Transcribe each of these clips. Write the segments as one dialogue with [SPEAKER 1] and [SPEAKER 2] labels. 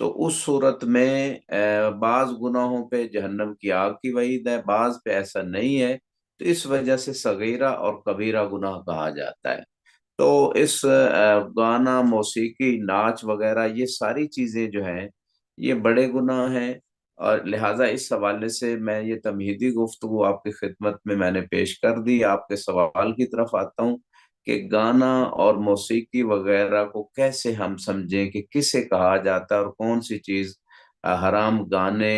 [SPEAKER 1] تو اس صورت میں بعض گناہوں پہ جہنم کی آگ کی وعید ہے، بعض پہ ایسا نہیں ہے، تو اس وجہ سے صغیرہ اور کبیرہ گناہ کہا جاتا ہے۔ تو اس گانا، موسیقی، ناچ وغیرہ، یہ ساری چیزیں جو ہیں یہ بڑے گناہ ہیں، اور لہٰذا اس حوالے سے میں یہ تمہیدی گفتگو آپ کی خدمت میں نے پیش کر دی۔ آپ کے سوال کی طرف آتا ہوں کہ گانا اور موسیقی وغیرہ کو کیسے ہم سمجھیں کہ کسے کہا جاتا ہے اور کون سی چیز حرام گانے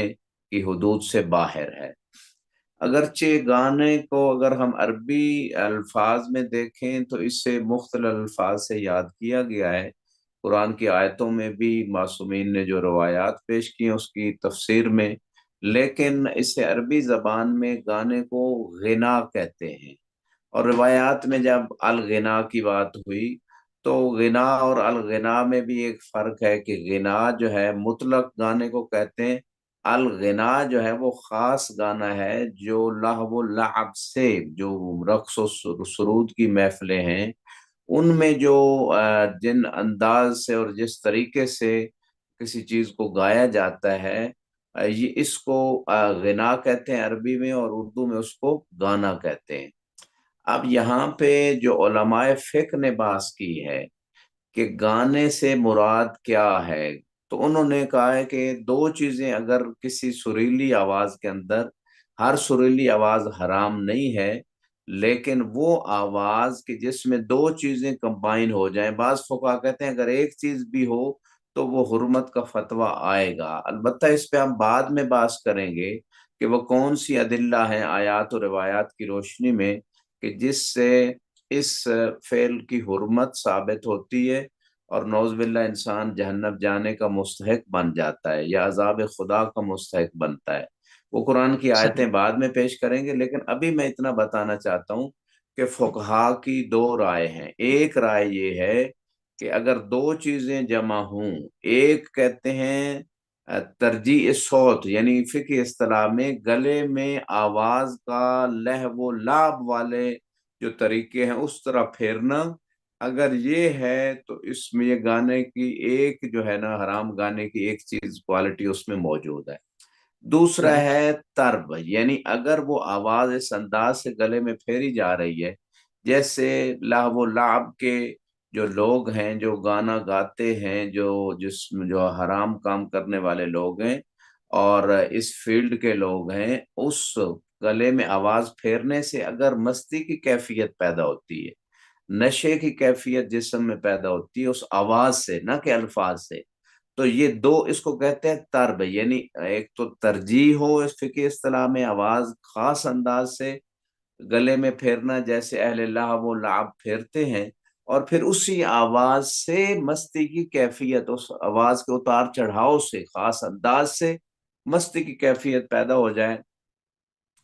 [SPEAKER 1] کی حدود سے باہر ہے۔ اگرچہ گانے کو اگر ہم عربی الفاظ میں دیکھیں تو اس سے مختلف الفاظ سے یاد کیا گیا ہے، قرآن کی آیتوں میں بھی معصومین نے جو روایات پیش کی ہیں اس کی تفسیر میں، لیکن اسے عربی زبان میں گانے کو غنا کہتے ہیں۔ اور روایات میں جب الغنا کی بات ہوئی تو غنا اور الغنا میں بھی ایک فرق ہے کہ غنا جو ہے مطلق گانے کو کہتے ہیں، الغنا جو ہے وہ خاص گانا ہے جو لہو و لعب سے، جو رقص و سرود کی محفلیں ہیں ان میں جو جن انداز سے اور جس طریقے سے کسی چیز کو گایا جاتا ہے، یہ اس کو غنا کہتے ہیں عربی میں، اور اردو میں اس کو گانا کہتے ہیں۔ اب یہاں پہ جو علماء فقہ نے بحث کی ہے کہ گانے سے مراد کیا ہے، تو انہوں نے کہا ہے کہ دو چیزیں اگر کسی سریلی آواز کے اندر، ہر سریلی آواز حرام نہیں ہے، لیکن وہ آواز کہ جس میں دو چیزیں کمبائن ہو جائیں، بعض فقہا کہتے ہیں اگر ایک چیز بھی ہو تو وہ حرمت کا فتویٰ آئے گا۔ البتہ اس پہ ہم بعد میں بحث کریں گے کہ وہ کون سی ادلہ ہیں آیات و روایات کی روشنی میں کہ جس سے اس فعل کی حرمت ثابت ہوتی ہے اور نعوذ باللہ انسان جہنم جانے کا مستحق بن جاتا ہے یا عذاب خدا کا مستحق بنتا ہے۔ وہ قرآن کی
[SPEAKER 2] صحیح۔
[SPEAKER 1] آیتیں بعد میں پیش کریں گے، لیکن ابھی میں اتنا بتانا چاہتا ہوں کہ فقہا کی دو رائے ہیں۔ ایک رائے یہ ہے کہ اگر دو چیزیں جمع ہوں، ایک کہتے ہیں ترجیح صوت، یعنی فقہ اصطلاح میں گلے میں آواز کا لہو و لعب والے جو طریقے ہیں اس طرح پھیرنا، اگر یہ ہے تو اس میں یہ گانے کی ایک جو ہے نا، حرام گانے کی ایک چیز کوالٹی اس میں موجود ہے۔ دوسرا
[SPEAKER 2] صحیح۔
[SPEAKER 1] ہے طرب، یعنی اگر وہ آواز اس انداز سے گلے میں پھیری جا رہی ہے جیسے لہو و لعب کے جو لوگ ہیں، جو گانا گاتے ہیں، جو حرام کام کرنے والے لوگ ہیں اور اس فیلڈ کے لوگ ہیں، اس گلے میں آواز پھیرنے سے اگر مستی کی کیفیت پیدا ہوتی ہے، نشے کی کیفیت جسم میں پیدا ہوتی ہے اس آواز سے، نہ کہ الفاظ سے، تو یہ دو اس کو کہتے ہیں طرب، یعنی ایک تو ترجیح ہو اس فقہ اصطلاح میں آواز خاص انداز سے گلے میں پھیرنا جیسے اہل لہو و لعب پھیرتے ہیں، اور پھر اسی آواز سے مستی کی کیفیت، اس آواز کے اتار چڑھاؤ سے، خاص انداز سے مستی کی کیفیت پیدا ہو جائے۔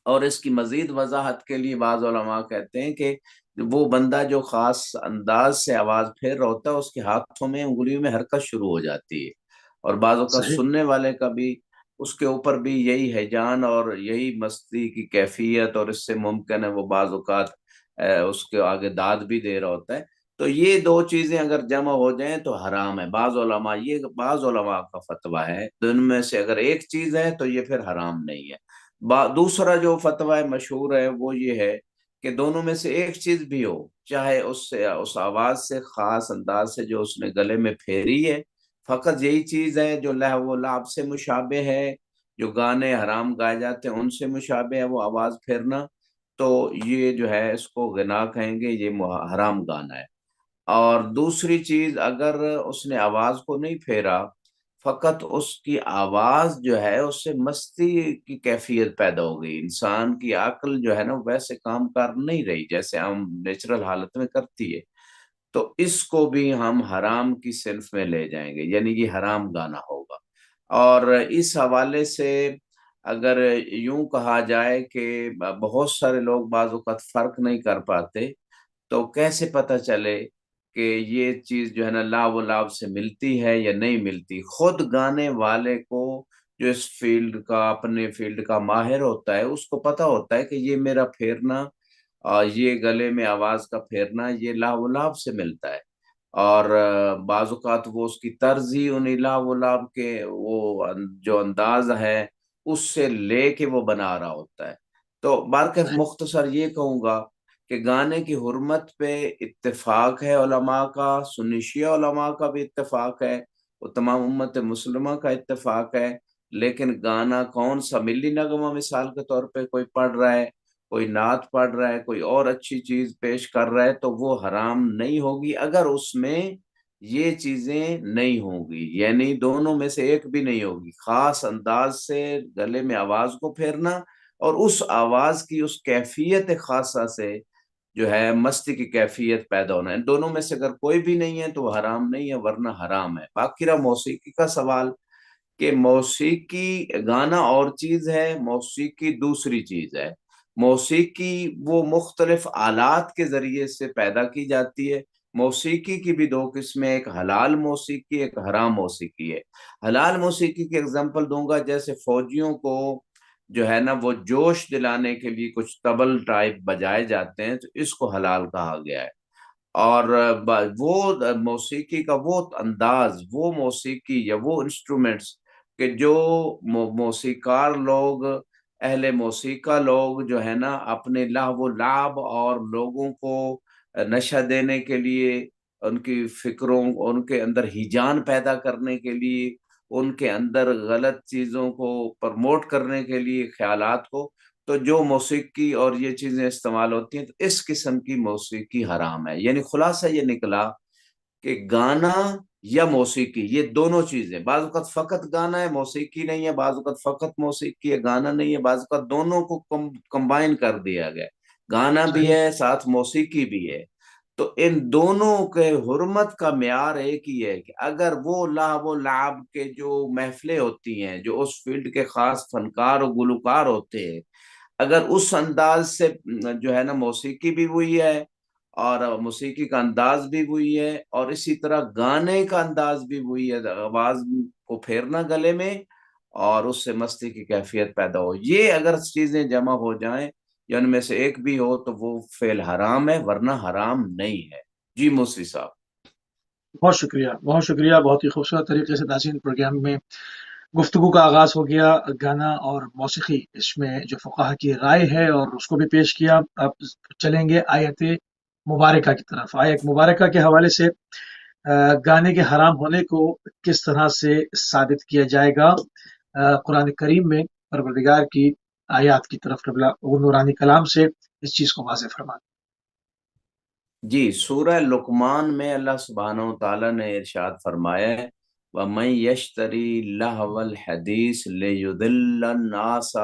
[SPEAKER 1] اور اس کی مزید وضاحت کے لیے بعض علماء کہتے ہیں کہ وہ بندہ جو خاص انداز سے آواز پھیر رہا ہوتا ہے اس کے ہاتھوں میں، انگلیوں میں حرکت شروع ہو جاتی ہے، اور بعض اوقات
[SPEAKER 2] صحیح۔
[SPEAKER 1] سننے والے کا بھی اس کے اوپر بھی یہی ہیجان اور یہی مستی کی کیفیت، اور اس سے ممکن ہے وہ بعض اوقات اس کے آگے داد بھی دے رہا ہوتا ہے۔ تو یہ دو چیزیں اگر جمع ہو جائیں تو حرام ہے۔ بعض علماء کا فتویٰ ہے دن میں سے اگر ایک چیز ہے تو یہ پھر حرام نہیں ہے۔ دوسرا جو فتویٰ مشہور ہے وہ یہ ہے کہ دونوں میں سے ایک چیز بھی ہو، چاہے اس آواز سے، خاص انداز سے جو اس نے گلے میں پھیری ہے، فقط یہی چیز ہے جو لہو و لعب سے مشابہ ہے، جو گانے حرام گائے جاتے ہیں ان سے مشابہ ہے وہ آواز پھیرنا، تو یہ جو ہے اس کو غنا کہیں گے، یہ حرام گانا ہے۔ اور دوسری چیز، اگر اس نے آواز کو نہیں پھیرا، فقط اس کی آواز جو ہے اس سے مستی کی کیفیت پیدا ہو گئی، انسان کی عقل جو ہے نا ویسے کام کر نہیں رہی جیسے ہم نیچرل حالت میں کرتی ہے، تو اس کو بھی ہم حرام کی صنف میں لے جائیں گے، یعنی یہ حرام گانا ہوگا۔ اور اس حوالے سے اگر یوں کہا جائے کہ بہت سارے لوگ بعض اوقات فرق نہیں کر پاتے، تو کیسے پتہ چلے کہ یہ چیز جو ہے نا لا و لاب سے ملتی ہے یا نہیں ملتی؟ خود گانے والے کو، جو اس فیلڈ کا، اپنے فیلڈ کا ماہر ہوتا ہے، اس کو پتہ ہوتا ہے کہ یہ میرا پھیرنا اور یہ گلے میں آواز کا پھیرنا یہ لا و لاب سے ملتا ہے۔ اور بعض اوقات وہ اس کی طرز ہی ان لا و لاب کے وہ جو انداز ہے اس سے لے کے وہ بنا رہا ہوتا ہے۔ تو بارکہ
[SPEAKER 2] صحیح۔
[SPEAKER 1] مختصر یہ کہوں گا کہ گانے کی حرمت پہ اتفاق ہے علماء کا، سنی شیعہ علماء کا بھی اتفاق ہے، وہ تمام امت مسلمہ کا اتفاق ہے۔ لیکن گانا کون سا ملی نغمہ مثال کے طور پہ کوئی پڑھ رہا ہے، کوئی نعت پڑھ رہا ہے، کوئی اور اچھی چیز پیش کر رہا ہے تو وہ حرام نہیں ہوگی اگر اس میں یہ چیزیں نہیں ہوں گی، یعنی دونوں میں سے ایک بھی نہیں ہوگی۔ خاص انداز سے گلے میں آواز کو پھیرنا اور اس آواز کی اس کیفیت خاصہ سے جو ہے مستی کی کیفیت پیدا ہونا ہے، ان دونوں میں سے اگر کوئی بھی نہیں ہے تو وہ حرام نہیں ہے، ورنہ حرام ہے۔ باقی رہا موسیقی کا سوال کہ موسیقی گانا اور چیز ہے، موسیقی دوسری چیز ہے۔ موسیقی وہ مختلف آلات کے ذریعے سے پیدا کی جاتی ہے۔ موسیقی کی بھی دو قسمیں، ایک حلال موسیقی، ایک حرام موسیقی ہے۔ حلال موسیقی کی اگزامپل دوں گا، جیسے فوجیوں کو جو ہے نا وہ جوش دلانے کے لیے کچھ طبل ٹائپ بجائے جاتے ہیں تو اس کو حلال کہا گیا ہے۔ اور وہ موسیقی کا وہ انداز، وہ موسیقی یا وہ انسٹرومنٹس کہ جو موسیقار لوگ، اہل موسیقہ لوگ جو ہے نا اپنے لہو و لعب اور لوگوں کو نشہ دینے کے لیے، ان کی فکروں، ان کے اندر ہیجان پیدا کرنے کے لیے، ان کے اندر غلط چیزوں کو پرموٹ کرنے کے لیے، خیالات کو، تو جو موسیقی اور یہ چیزیں استعمال ہوتی ہیں تو اس قسم کی موسیقی حرام ہے۔ یعنی خلاصہ یہ نکلا کہ گانا یا موسیقی یہ دونوں چیزیں، بعض اوقات فقط گانا ہے موسیقی نہیں ہے، بعض اوقات فقط موسیقی ہے گانا نہیں ہے، بعض اوقات دونوں کو کمبائن کر دیا گیا، گانا بھی
[SPEAKER 2] صحیح۔
[SPEAKER 1] ہے ساتھ موسیقی بھی ہے۔ تو ان دونوں کے حرمت کا معیار ایک ہی ہے کہ اگر وہ لہو و لعب کے جو محفلیں ہوتی ہیں، جو اس فیلڈ کے خاص فنکار و گلوکار ہوتے ہیں، اگر اس انداز سے جو ہے نا موسیقی بھی ہوئی ہے اور موسیقی کا انداز بھی وہی ہے اور اسی طرح گانے کا انداز بھی وہی ہے، آواز کو پھیرنا گلے میں اور اس سے مستی کی کیفیت پیدا ہو، یہ اگر چیزیں جمع ہو جائیں یا ان میں سے ایک بھی ہو تو وہ فعل حرام ہے، ورنہ حرام نہیں ہے۔ جی موسی صاحب۔
[SPEAKER 2] بہت شکریہ، بہت شکریہ، بہت ہی خوبصورت طریقے سے ناظرین پروگرام میں گفتگو کا آغاز ہو گیا، گانا اور موسیقی اس میں جو فقہا کی رائے ہے اور اس کو بھی پیش کیا۔ اب چلیں گے آیت مبارکہ کی طرف۔ آیت مبارکہ کے حوالے سے گانے کے حرام ہونے کو کس طرح سے ثابت کیا جائے گا؟ قرآن کریم میں پروردگار کی آیات کی طرف وہ نورانی کلام سے اس چیز کو واضح فرما۔
[SPEAKER 1] جی سورہ لقمان میں اللہ سبحانہ و تعالیٰ نے ارشاد فرمایا ہے وَمَن يَشْتَرِي لَهْوَ الْحَدِيثِ لِيُضِلَّ النَّاسَ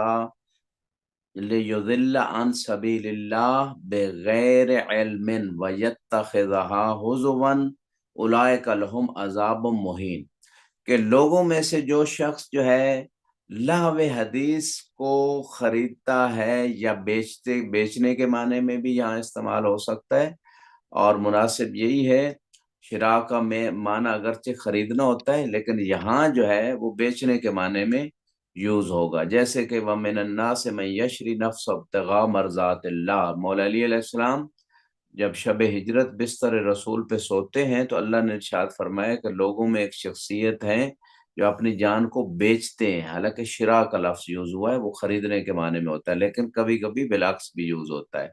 [SPEAKER 1] لِيُضِلَّ عَن سَبِيلِ اللَّهِ بِغَيْرِ عِلْمٍ وَيَتَّخِذَهَا هُزُوًا أُولَئِكَ لَهُمْ عَذَابٌ مُهِينٌ، کہ لوگوں میں سے جو شخص جو ہے لہو حدیث کو خریدتا ہے یا بیچنے کے معنی میں بھی یہاں استعمال ہو سکتا ہے، اور مناسب یہی ہے، شراء کا معنی اگرچہ خریدنا ہوتا ہے لیکن یہاں جو ہے وہ بیچنے کے معنی میں یوز ہوگا، جیسے کہ وَمِنَ النَّاسِ مَن يَشْرِي نَفْسَهُ ابْتِغَاءَ مَرْضَاتِ اللَّهِ، مولا علی علیہ السلام جب شب ہجرت بستر رسول پہ سوتے ہیں تو اللہ نے ارشاد فرمایا کہ لوگوں میں ایک شخصیت ہے جو اپنی جان کو بیچتے ہیں، حالانکہ شراء کا لفظ یوز ہوا ہے، وہ خریدنے کے معنی میں ہوتا ہے لیکن کبھی کبھی بالعکس بھی یوز ہوتا ہے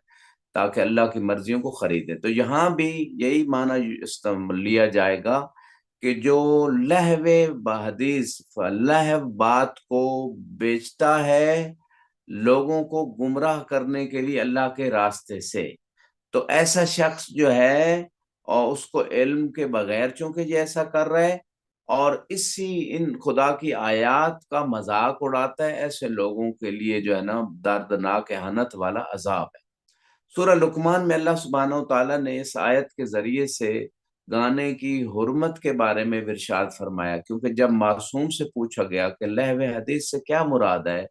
[SPEAKER 1] تاکہ اللہ کی مرضیوں کو خریدے۔ تو یہاں بھی یہی معنی لیا جائے گا کہ جو لہو حدیث، لہو بات کو بیچتا ہے لوگوں کو گمراہ کرنے کے لیے اللہ کے راستے سے، تو ایسا شخص جو ہے اور اس کو علم کے بغیر چونکہ یہ ایسا کر رہا ہے اور ان خدا کی آیات کا مذاق اڑاتا ہے، ایسے لوگوں کے لیے جو ہے نا دردناک اہانت والا عذاب ہے۔ سورہ لقمان میں اللہ سبحانہ و تعالیٰ نے اس آیت کے ذریعے سے گانے کی حرمت کے بارے میں ارشاد فرمایا، کیونکہ جب معصوم سے پوچھا گیا کہ لہو حدیث سے کیا مراد ہے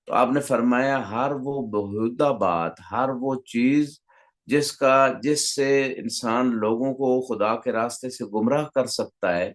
[SPEAKER 1] تو آپ نے فرمایا ہر وہ بہودہ بات، ہر وہ چیز جس سے انسان لوگوں کو خدا کے راستے سے گمراہ کر سکتا ہے،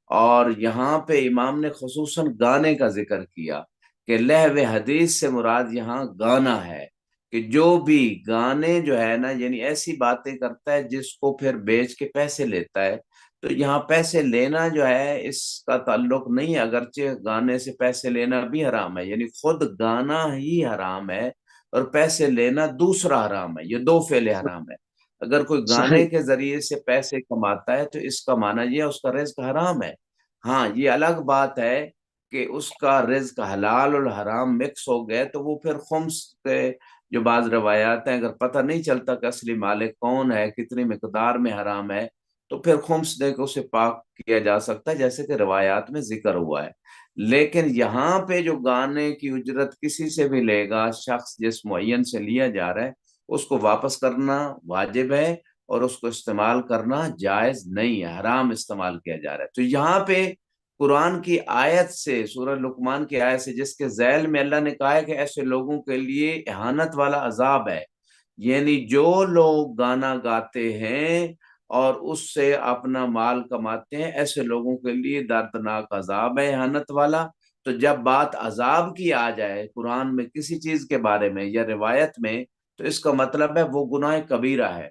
[SPEAKER 1] اور یہاں پہ امام نے خصوصاً گانے کا ذکر کیا کہ لہو حدیث سے مراد یہاں گانا ہے، کہ جو بھی گانے جو ہے نا یعنی ایسی باتیں کرتا ہے جس کو پھر بیچ کے پیسے لیتا ہے. تو یہاں پیسے لینا جو ہے اس کا تعلق نہیں ہے، اگرچہ گانے سے پیسے لینا بھی حرام ہے، یعنی خود گانا ہی حرام ہے اور پیسے لینا دوسرا حرام ہے، یہ دو فعل حرام ہے. اگر کوئی گانے
[SPEAKER 2] صحیح.
[SPEAKER 1] کے ذریعے سے پیسے کماتا ہے تو اس کا معنی یہ اس کا رزق حرام ہے. ہاں یہ الگ بات ہے کہ اس کا رزق حلال اور حرام مکس ہو گئے تو وہ پھر خمس کے جو بعض روایات ہیں، اگر پتہ نہیں چلتا کہ اصلی مالک کون ہے، کتنی مقدار میں حرام ہے، تو پھر خمس دے کے اسے پاک کیا جا سکتا ہے جیسے کہ روایات میں ذکر ہوا ہے. لیکن یہاں پہ جو گانے کی اجرت کسی سے بھی لے گا شخص جس معین سے لیا جا رہا ہے، اس کو واپس کرنا واجب ہے اور اس کو استعمال کرنا جائز نہیں ہے، حرام استعمال کیا جا رہا ہے. تو یہاں پہ قرآن کی آیت سے، سورہ لقمان کی آیت سے، جس کے ذیل میں اللہ نے کہا ہے کہ ایسے لوگوں کے لیے اہانت والا عذاب ہے، یعنی جو لوگ گانا گاتے ہیں اور اس سے اپنا مال کماتے ہیں، ایسے لوگوں کے لیے دردناک عذاب ہے اہانت والا. تو جب بات عذاب کی آ جائے قرآن میں کسی چیز کے بارے میں یا روایت میں، تو اس کا مطلب ہے وہ گناہ کبیرہ ہے.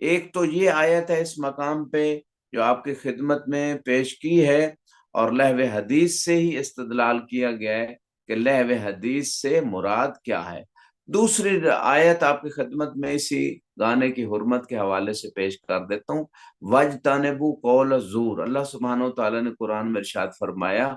[SPEAKER 1] ایک تو یہ آیت ہے اس مقام پہ جو آپ کی خدمت میں پیش کی ہے، اور لہو حدیث سے ہی استدلال کیا گیا ہے کہ لہو حدیث سے مراد کیا ہے. دوسری آیت آپ کی خدمت میں اسی گانے کی حرمت کے حوالے سے پیش کر دیتا ہوں. وَاجْتَنِبُوا قَوْلَ الزُّورِ، اللہ سبحانہ وتعالیٰ نے قرآن میں ارشاد فرمایا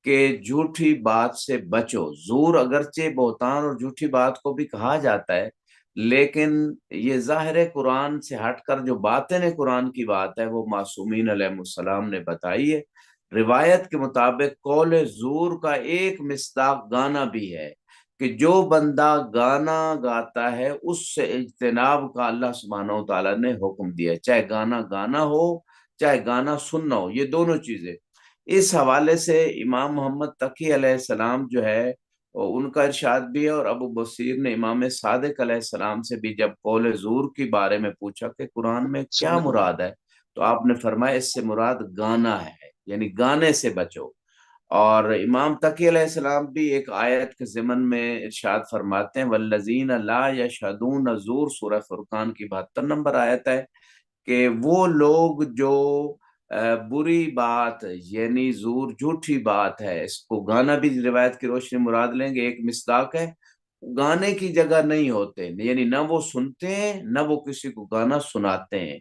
[SPEAKER 1] کہ جھوٹی بات سے بچو. زور اگرچہ بہتان اور جھوٹی بات کو بھی کہا جاتا ہے، لیکن یہ ظاہر قرآن سے ہٹ کر جو باطن قرآن کی بات ہے وہ معصومین علیہ السلام نے بتائی ہے. روایت کے مطابق قول زور کا ایک مصداق گانا بھی ہے کہ جو بندہ گانا گاتا ہے اس سے اجتناب کا اللہ سبحانہ و تعالیٰ نے حکم دیا، چاہے گانا گانا ہو چاہے گانا سننا ہو، یہ دونوں چیزیں. اس حوالے سے امام محمد تقی علیہ السلام جو ہے ان کا ارشاد بھی ہے، اور ابو بصیر نے امام صادق علیہ السلام سے بھی جب قول زور کے بارے میں پوچھا کہ قرآن میں کیا
[SPEAKER 2] صحیح.
[SPEAKER 1] مراد ہے، تو آپ نے فرمایا اس سے مراد گانا ہے، یعنی گانے سے بچو. اور امام تقی علیہ السلام بھی ایک آیت کے ضمن میں ارشاد فرماتے ہیں والذین لا یشہدون الزور، سورہ فرقان کی 72 نمبر آیت ہے کہ وہ لوگ جو بری بات یعنی زور جھوٹی بات ہے، اس کو گانا بھی روایت کی روشنی مراد لیں گے، ایک مصداق ہے، گانے کی جگہ نہیں ہوتے، یعنی نہ وہ سنتے ہیں نہ وہ کسی کو گانا سناتے ہیں.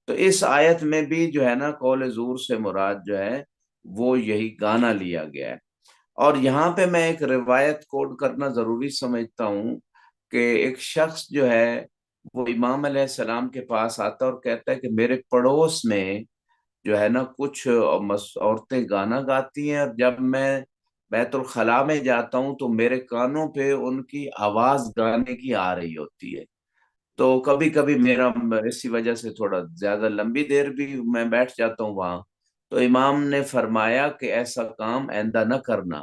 [SPEAKER 1] تو اس آیت میں بھی جو ہے نا قول زور سے مراد جو ہے وہ یہی گانا لیا گیا ہے. اور یہاں پہ میں ایک روایت کوٹ کرنا ضروری سمجھتا ہوں کہ ایک شخص جو ہے وہ امام علیہ السلام کے پاس آتا اور کہتا ہے کہ میرے پڑوس میں جو ہے نا کچھ عورتیں گانا گاتی ہیں، اور جب میں بیت الخلاء میں جاتا ہوں تو میرے کانوں پہ ان کی آواز گانے کی آ رہی ہوتی ہے. تو کبھی کبھی میرا اسی وجہ سے تھوڑا زیادہ لمبی دیر بھی میں بیٹھ جاتا ہوں وہاں. تو امام نے فرمایا کہ ایسا کام آئندہ نہ کرنا.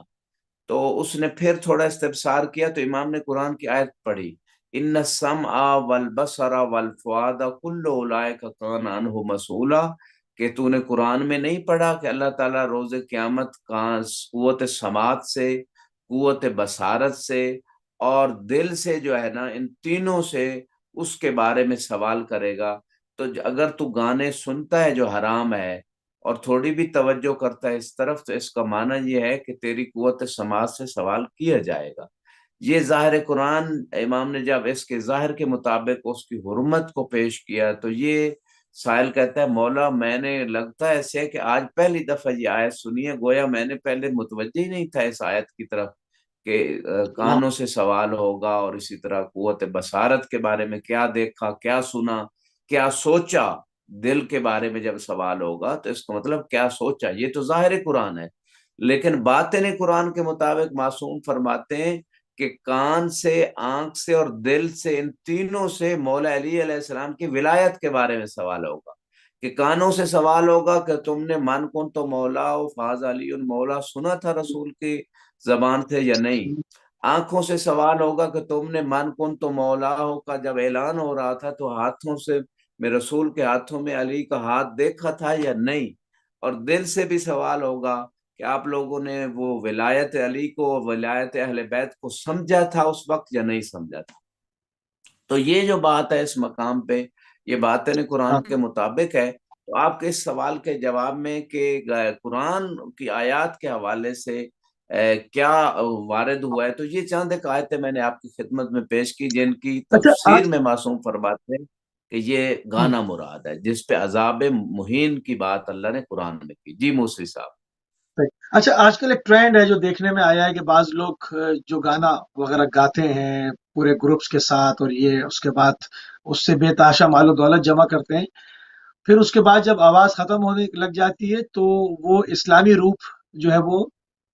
[SPEAKER 1] تو اس نے پھر تھوڑا استفسار کیا تو امام نے قرآن کی آیت پڑھی ان السمع والبصر والفؤاد کل اولئک کان عنہ مسئولا، کہ تو نے قرآن میں نہیں پڑھا کہ اللہ تعالیٰ روز قیامت قوت سماعت سے، قوت بصارت سے اور دل سے جو ہے نا ان تینوں سے اس کے بارے میں سوال کرے گا. تو اگر تو گانے سنتا ہے جو حرام ہے اور تھوڑی بھی توجہ کرتا ہے اس طرف، تو اس کا معنی یہ ہے کہ تیری قوت سماعت سے سوال کیا جائے گا. یہ ظاہر قرآن امام نے جب اس کے ظاہر کے مطابق اس کی حرمت کو پیش کیا تو یہ سائل کہتا ہے مولا میں نے لگتا ہے ایسے کہ آج پہلی دفعہ یہ آیت سنی ہے، گویا میں نے پہلے متوجہ ہی نہیں تھا اس آیت کی طرف کہ
[SPEAKER 2] واہ.
[SPEAKER 1] کانوں سے سوال ہوگا، اور اسی طرح قوت بصارت کے بارے میں کیا دیکھا کیا سنا کیا سوچا، دل کے بارے میں جب سوال ہوگا تو اس کا مطلب کیا سوچا. یہ تو ظاہر قرآن ہے، لیکن باطن قرآن کے مطابق معصوم فرماتے ہیں کہ کان سے، آنکھ سے اور دل سے، ان تینوں سے مولا علی علیہ السلام کی ولایت کے بارے میں سوال ہوگا. کہ کانوں سے سوال ہوگا کہ تم نے من کن تو مولا و فاز علی مولا سنا تھا رسول کی زبان سے یا نہیں. آنکھوں سے سوال ہوگا کہ تم نے من کن تو مولا ہو کا جب اعلان ہو رہا تھا تو ہاتھوں سے میں رسول کے ہاتھوں میں علی کا ہاتھ دیکھا تھا یا نہیں. اور دل سے بھی سوال ہوگا کہ آپ لوگوں نے وہ ولایت علی کو، ولایت اہل بیت کو سمجھا تھا اس وقت یا نہیں سمجھا تھا. تو یہ جو بات ہے اس مقام پہ، یہ باتیں قرآن
[SPEAKER 2] ہاں
[SPEAKER 1] کے مطابق ہے۔ تو آپ کے اس سوال کے جواب میں کہ قرآن کی آیات کے حوالے سے کیا وارد ہوا ہے، تو یہ چند ایک آیتیں میں نے آپ کی خدمت میں پیش کی جن کی
[SPEAKER 2] اچھا
[SPEAKER 1] تفسیر
[SPEAKER 2] آج
[SPEAKER 1] میں معصوم فرماتے ہیں کہ یہ گانا مراد ہے جس پہ عذاب مہین کی بات اللہ نے قرآن میں کی۔ جی موسی صاحب۔
[SPEAKER 2] اچھا آج کل ایک ٹرینڈ ہے جو دیکھنے میں آیا ہے کہ بعض لوگ جو گانا وغیرہ گاتے ہیں پورے گروپس کے ساتھ، اور یہ اس کے بعد اس سے بے تحاشا مال و دولت جمع کرتے ہیں، پھر اس کے بعد جب آواز ختم ہونے لگ جاتی ہے تو وہ اسلامی روپ جو ہے وہ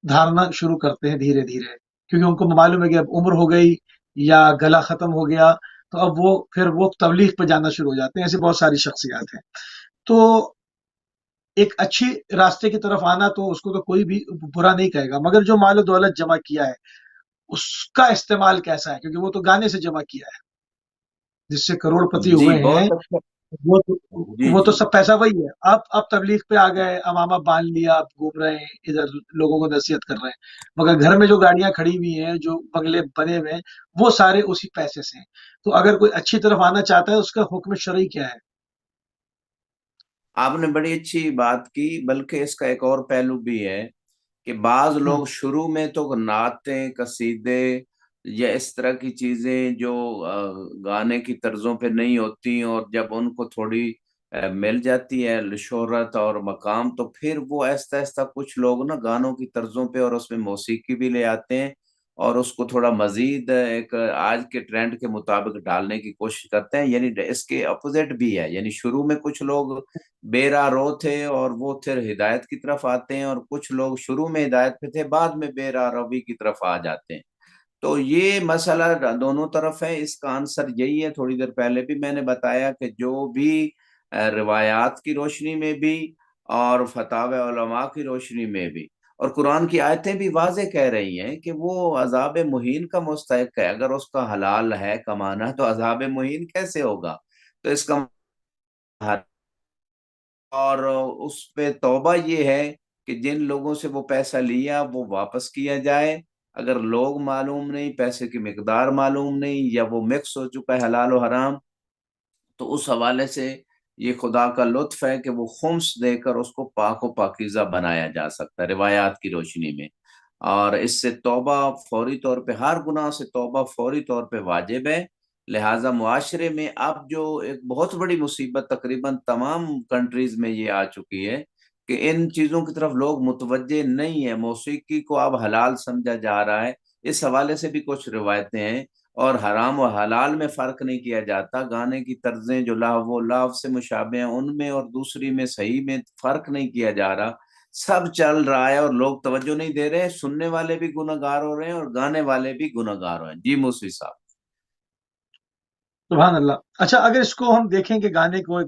[SPEAKER 2] دھارنا شروع کرتے ہیں دھیرے دھیرے، کیونکہ ان کو معلوم ہے کہ اب عمر ہو گئی یا گلا ختم ہو گیا، تو اب وہ پھر وہ تبلیغ پہ جانا شروع ہو جاتے ہیں۔ ایسی بہت ساری شخصیات ہیں، تو ایک اچھی راستے کی طرف آنا تو اس کو تو کوئی بھی برا نہیں کہے گا، مگر جو مال و دولت جمع کیا ہے اس کا استعمال کیسا ہے، کیونکہ وہ تو گانے سے جمع کیا ہے جس سے کروڑ پتی
[SPEAKER 1] جی
[SPEAKER 2] ہوئے ہیں،
[SPEAKER 1] بہت اچھا۔
[SPEAKER 2] وہ تو
[SPEAKER 1] جی
[SPEAKER 2] وہ تو
[SPEAKER 1] جی
[SPEAKER 2] سب پیسہ وہی ہے۔ آپ تبلیغ پہ آ گئے، امامہ باندھ لیا، آپ گھوم رہے ہیں ادھر، لوگوں کو نصیحت کر رہے ہیں، مگر گھر میں جو گاڑیاں کھڑی ہوئی ہیں، جو بنگلے بنے ہوئے ہیں، وہ سارے اسی پیسے سے ہیں۔ تو اگر کوئی اچھی طرف آنا چاہتا ہے اس کا حکم شرعی کیا ہے؟
[SPEAKER 1] آپ نے بڑی اچھی بات کی، بلکہ اس کا ایک اور پہلو بھی ہے کہ بعض
[SPEAKER 2] ہوں،
[SPEAKER 1] لوگ شروع میں تو نعتیں، قصیدے یا اس طرح کی چیزیں جو گانے کی طرزوں پہ نہیں ہوتی، اور جب ان کو تھوڑی مل جاتی ہے شہرت اور مقام، تو پھر وہ آہستہ آہستہ کچھ لوگ نا گانوں کی طرزوں پہ اور اس میں موسیقی بھی لے آتے ہیں اور اس کو تھوڑا مزید ایک آج کے ٹرینڈ کے مطابق ڈالنے کی کوشش کرتے ہیں۔ یعنی اس کے اپوزٹ بھی ہے، یعنی شروع میں کچھ لوگ بے راہ رو تھے اور وہ پھر ہدایت کی طرف آتے ہیں، اور کچھ لوگ شروع میں ہدایت پہ تھے بعد میں بے راہ روی کی طرف آ جاتے ہیں۔ تو یہ مسئلہ دونوں طرف ہے، اس کا آنسر یہی ہے، تھوڑی دیر پہلے بھی میں نے بتایا کہ جو بھی روایات کی روشنی میں بھی اور فتاوی علماء کی روشنی میں بھی اور قرآن کی آیتیں بھی واضح کہہ رہی ہیں کہ وہ عذاب مہین کا مستحق ہے۔ اگر اس کا حلال ہے کمانا تو عذاب مہین کیسے ہوگا؟ تو اس کا اور اس پہ توبہ یہ ہے کہ جن لوگوں سے وہ پیسہ لیا وہ واپس کیا جائے۔ اگر لوگ معلوم نہیں، پیسے کی مقدار معلوم نہیں، یا وہ مکس ہو چکا ہے حلال و حرام، تو اس حوالے سے یہ خدا کا لطف ہے کہ وہ خمس دے کر اس کو پاک و پاکیزہ بنایا جا سکتا ہے روایات کی روشنی میں۔ اور اس سے توبہ فوری طور پہ، ہر گناہ سے توبہ فوری طور پہ واجب ہے۔ لہٰذا معاشرے میں اب جو ایک بہت بڑی مصیبت تقریباً تمام کنٹریز میں یہ آ چکی ہے کہ ان چیزوں کی طرف لوگ متوجہ نہیں ہیں، موسیقی کو اب حلال سمجھا جا رہا ہے۔ اس حوالے سے بھی کچھ روایتیں ہیں، اور حرام و حلال میں فرق نہیں کیا جاتا، گانے کی طرزیں جو لہو و لعب سے مشابہ ہیں ان میں اور دوسری میں صحیح میں فرق نہیں کیا جا رہا، سب چل رہا ہے اور لوگ توجہ نہیں دے رہے، سننے والے بھی گناہ گار ہو رہے ہیں اور گانے والے بھی گناہ گار ہو رہے ہیں۔ جی موسی صاحب۔
[SPEAKER 2] سبحان اللہ۔ اچھا اگر اس کو ہم دیکھیں کہ گانے کو ایک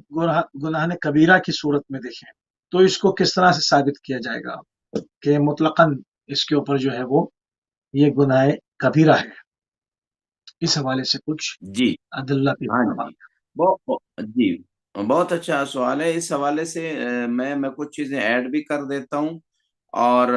[SPEAKER 2] گناہ کبیرہ کی صورت میں دیکھیں تو اس کو کس طرح سے ثابت کیا جائے گا کہ مطلقاً اس کے اوپر جو ہے وہ یہ گناہ کبیرہ ہے؟ اس حوالے سے کچھ
[SPEAKER 1] جی
[SPEAKER 2] عدلہ پیش
[SPEAKER 1] ہاں
[SPEAKER 2] فرما۔
[SPEAKER 1] جی جی بہت اچھا سوال ہے۔ اس حوالے سے میں کچھ چیزیں ایڈ بھی کر دیتا ہوں، اور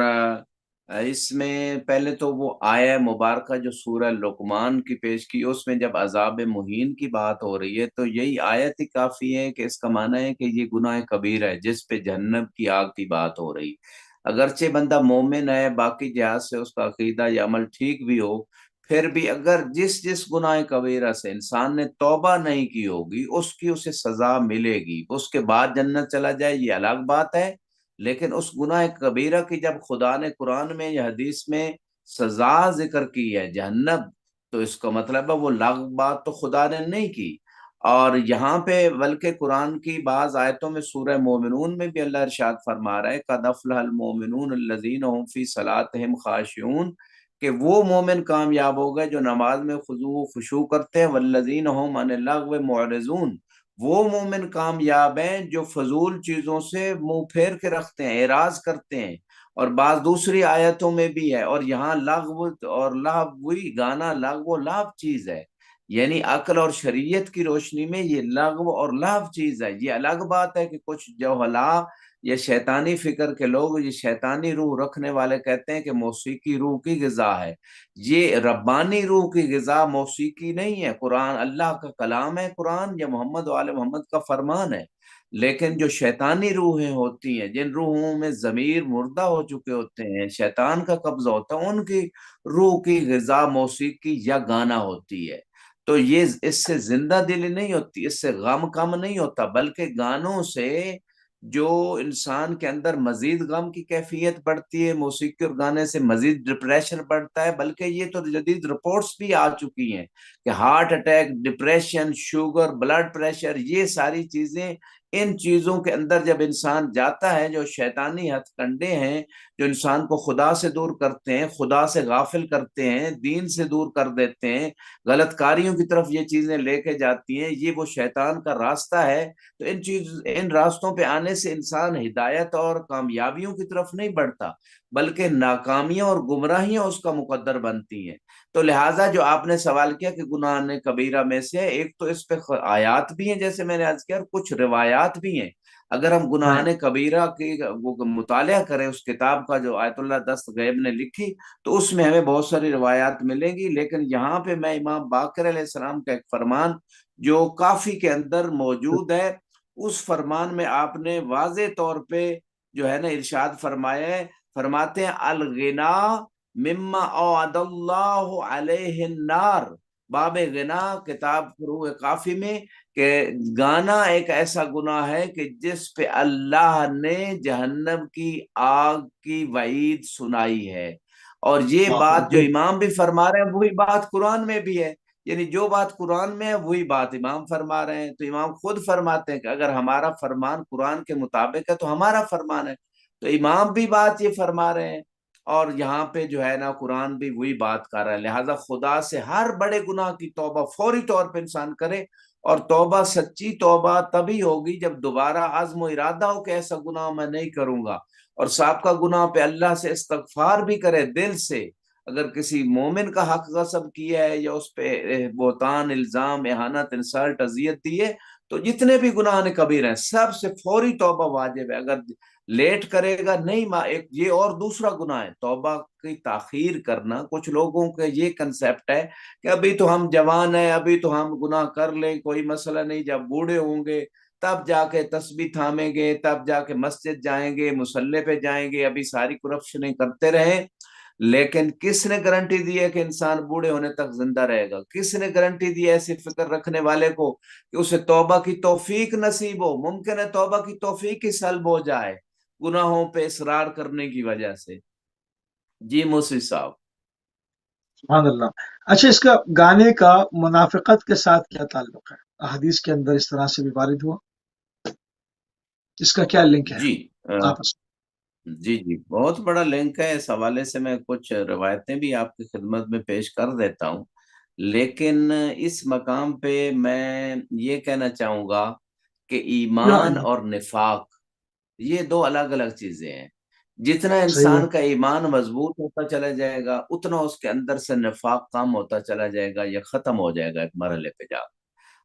[SPEAKER 1] اس میں پہلے تو وہ آیہ مبارکہ جو سورہ لقمان کی پیش کی، اس میں جب عذاب مہین کی بات ہو رہی ہے تو یہی آیت ہی کافی ہے کہ اس کا معنی ہے کہ یہ گناہ کبیر ہے جس پہ جہنم کی آگ کی بات ہو رہی۔ اگرچہ بندہ مومن ہے، باقی جہاز سے اس کا عقیدہ یا عمل ٹھیک بھی ہو، پھر بھی اگر جس گناہ کبیرہ سے انسان نے توبہ نہیں کی ہوگی اس کی اسے سزا ملے گی، اس کے بعد جنت چلا جائے یہ الگ بات ہے۔ لیکن اس گناہ کبیرہ کی جب خدا نے قرآن میں یا حدیث میں سزا ذکر کی ہے جہنم، تو اس کا مطلب ہے وہ الگ بات تو خدا نے نہیں کی۔ اور یہاں پہ بلکہ قرآن کی بعض آیتوں میں سورہ مومنون میں بھی اللہ ارشاد فرما رہا ہے قد افلح المومنون الذین هم فی صلاتهم خاشعون، کہ وہ مومن کامیاب ہو گئے جو نماز میں خضوع و خشوع کرتے ہیں، والذین هم عن اللغو معرضون، وہ مومن کامیاب ہیں جو فضول چیزوں سے منہ پھیر کے رکھتے ہیں، اعراض کرتے ہیں۔ اور بعض دوسری آیتوں میں بھی ہے، اور یہاں لغو اور لہو، وہی گانا لغو و لہو چیز ہے، یعنی عقل اور شریعت کی روشنی میں یہ لغو اور لہو چیز ہے۔ یہ الگ بات ہے کہ کچھ جوہلا یہ شیطانی فکر کے لوگ، یہ شیطانی روح رکھنے والے کہتے ہیں کہ موسیقی روح کی غذا ہے۔ یہ ربانی روح کی غذا موسیقی نہیں ہے، قرآن اللہ کا کلام ہے، قرآن یا محمد وآل محمد کا فرمان ہے۔ لیکن جو شیطانی روحیں ہوتی ہیں، جن روحوں میں ضمیر مردہ ہو چکے ہوتے ہیں، شیطان کا قبضہ ہوتا ہے، ان کی روح کی غذا موسیقی یا گانا ہوتی ہے۔ تو یہ اس سے زندہ دلی نہیں ہوتی، اس سے غم کم نہیں ہوتا، بلکہ گانوں سے جو انسان کے اندر مزید غم کی کیفیت بڑھتی ہے، موسیقی اور گانے سے مزید ڈپریشن بڑھتا ہے۔ بلکہ یہ تو جدید رپورٹس بھی آ چکی ہیں کہ heart attack, depression, sugar, blood pressure, یہ ساری چیزیں، ان چیزوں کے اندر جب انسان جاتا ہے، جو شیطانی ہتھ کنڈے ہیں، جو انسان کو خدا سے دور کرتے ہیں، خدا سے غافل کرتے ہیں، دین سے دور کر دیتے ہیں، غلط کاریوں کی طرف یہ چیزیں لے کے جاتی ہیں، یہ وہ شیطان کا راستہ ہے۔ تو ان راستوں پہ آنے سے انسان ہدایت اور کامیابیوں کی طرف نہیں بڑھتا، بلکہ ناکامیاں اور گمراہیاں اس کا مقدر بنتی ہیں۔ تو لہٰذا جو آپ نے سوال کیا کہ گناہ کبیرہ میں سے، ایک تو اس پہ آیات بھی ہیں جیسے میں نے عرض کیا، اور کچھ روایات بھی ہیں۔ اگر ہم گناہ کبیرہ کی مطالعہ کریں اس کتاب کا جو آیت اللہ دست غیب نے لکھی، تو اس میں ہمیں بہت ساری روایات ملیں گی۔ لیکن یہاں پہ میں امام باقر علیہ السلام کا ایک فرمان جو کافی کے اندر موجود ہے، اس فرمان میں آپ نے واضح طور پہ جو ہے نا ارشاد فرمایا ہے، فرماتے ہیں الغنا مما اوعد اللہ علیہ النار، باب غنا کتاب فروع کافی میں، کہ گانا ایک ایسا گناہ ہے کہ جس پہ اللہ نے جہنم کی آگ کی وعید سنائی ہے۔ اور یہ بات جو امام بھی فرما رہے ہیں وہی بات قرآن میں بھی ہے، یعنی جو بات قرآن میں ہے وہی بات امام فرما رہے ہیں۔ تو امام خود فرماتے ہیں کہ اگر ہمارا فرمان قرآن کے مطابق ہے تو ہمارا فرمان ہے، تو امام بھی بات یہ فرما رہے ہیں، اور یہاں پہ جو ہے نا قرآن بھی وہی بات کر رہا ہے۔ لہٰذا خدا سے ہر بڑے گناہ کی توبہ فوری طور پہ انسان کرے، اور توبہ سچی توبہ تبھی ہوگی جب دوبارہ عزم و ارادہ ہو کہ ایسا گناہ میں نہیں کروں گا، اور سابقہ گناہ پہ اللہ سے استغفار بھی کرے دل سے۔ اگر کسی مومن کا حق غصب کیا ہے یا اس پہ بہتان، الزام، اہانت، انسلٹ، اذیت دی ہے، تو جتنے بھی گناہ کبیرہ ہیں سب سے فوری توبہ واجب ہے۔ اگر لیٹ کرے گا نہیں، ایک یہ اور دوسرا گناہ ہے توبہ کی تاخیر کرنا۔ کچھ لوگوں کا یہ کنسیپٹ ہے کہ ابھی تو ہم جوان ہیں، ابھی تو ہم گناہ کر لیں، کوئی مسئلہ نہیں، جب بوڑھے ہوں گے تب جا کے تسبیح تھامیں گے، تب جا کے مسجد جائیں گے، مصلی پہ جائیں گے، ابھی ساری کرپشنیں کرتے رہیں۔ لیکن کس نے گارنٹی دی ہے کہ انسان بوڑھے ہونے تک زندہ رہے گا؟ کس نے گارنٹی دی ہے ایسی فکر رکھنے والے کو کہ اسے توبہ کی توفیق نصیب ہو؟ ممکن ہے توبہ کی توفیق ہی سلب ہو جائے گناہوں پہ اصرار کرنے کی وجہ سے۔ جی موسی صاحب۔
[SPEAKER 2] سبحان اللہ۔ اچھا، اس کا گانے کا منافقت کے ساتھ کیا تعلق ہے؟ احادیث کے اندر اس طرح سے بھی وارد ہوا، اس کا کیا لنک ہے
[SPEAKER 1] جی
[SPEAKER 2] آپس
[SPEAKER 1] جی جی بہت بڑا لنک ہے۔ اس حوالے سے میں کچھ روایتیں بھی آپ کی خدمت میں پیش کر دیتا ہوں، لیکن اس مقام پہ میں یہ کہنا چاہوں گا کہ ایمان
[SPEAKER 2] میں؟
[SPEAKER 1] اور نفاق یہ دو الگ الگ چیزیں ہیں۔ جتنا
[SPEAKER 2] صحیح ہے۔
[SPEAKER 1] انسان کا ایمان مضبوط ہوتا چلا جائے گا، اتنا اس کے اندر سے نفاق کم ہوتا چلا جائے گا یا ختم ہو جائے گا ایک مرحلے پہ جا کے۔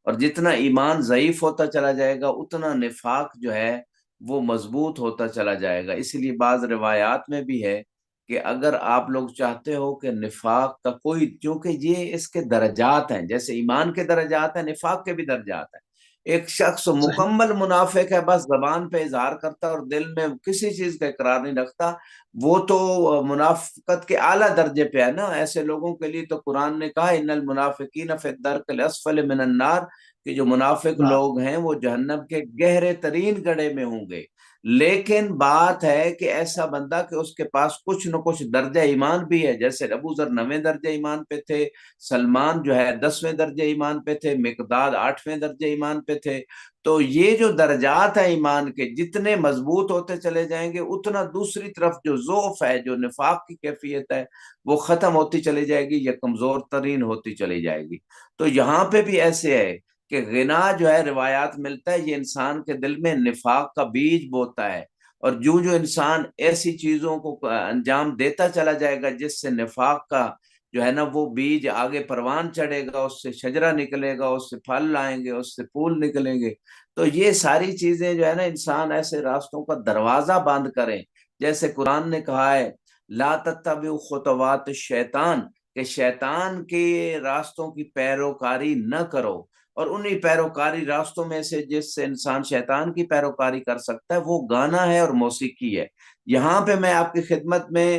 [SPEAKER 1] اور جتنا ایمان ضعیف ہوتا چلا جائے گا، اتنا نفاق جو ہے وہ مضبوط ہوتا چلا جائے گا۔ اس لیے بعض روایات میں بھی ہے کہ اگر آپ لوگ چاہتے ہو کہ نفاق کا کوئی، کیونکہ یہ اس کے درجات ہیں، جیسے ایمان کے درجات ہیں، نفاق کے بھی درجات ہیں۔ ایک شخص
[SPEAKER 2] صحیح۔
[SPEAKER 1] مکمل منافق ہے، بس زبان پہ اظہار کرتا اور دل میں کسی چیز کا اقرار نہیں رکھتا، وہ تو منافقت کے اعلیٰ درجے پہ ہے نا۔ ایسے لوگوں کے لیے تو قرآن نے کہا ان المنافقین فی الدرک الاسفل من النار، کہ جو منافق
[SPEAKER 2] ہاں،
[SPEAKER 1] لوگ ہیں وہ جہنم کے گہرے ترین گڑھے میں ہوں گے۔ لیکن بات ہے کہ ایسا بندہ کہ اس کے پاس کچھ نہ کچھ درجہ ایمان بھی ہے، جیسے ابو ذر 9ویں درجہ ایمان پہ تھے، سلمان جو ہے 10ویں درجہ ایمان پہ تھے، مقداد 8ویں درجہ ایمان پہ تھے۔ تو یہ جو درجات ہیں ایمان کے، جتنے مضبوط ہوتے چلے جائیں گے، اتنا دوسری طرف جو ضعف ہے، جو نفاق کی کیفیت ہے، وہ ختم ہوتی چلی جائے گی یا کمزور ترین ہوتی چلی جائے گی۔ تو یہاں پہ بھی ایسے ہے کہ غنا جو ہے روایات ملتا ہے یہ انسان کے دل میں نفاق کا بیج بوتا ہے، اور جو انسان ایسی چیزوں کو انجام دیتا چلا جائے گا جس سے نفاق کا جو ہے نا وہ بیج آگے پروان چڑھے گا، اس سے شجرہ نکلے گا، اس سے پھل آئیں گے، اس سے پھول نکلیں گے۔ تو یہ ساری چیزیں جو ہے نا انسان ایسے راستوں کا دروازہ بند کریں، جیسے قرآن نے کہا ہے لا تتبعوا خطوات الشیطان، کہ شیطان کے راستوں کی پیروکاری نہ کرو۔ اور انہی پیروکاری راستوں میں سے جس سے انسان شیطان کی پیروکاری کر سکتا ہے وہ گانا ہے اور موسیقی ہے۔ یہاں پہ میں آپ کی خدمت میں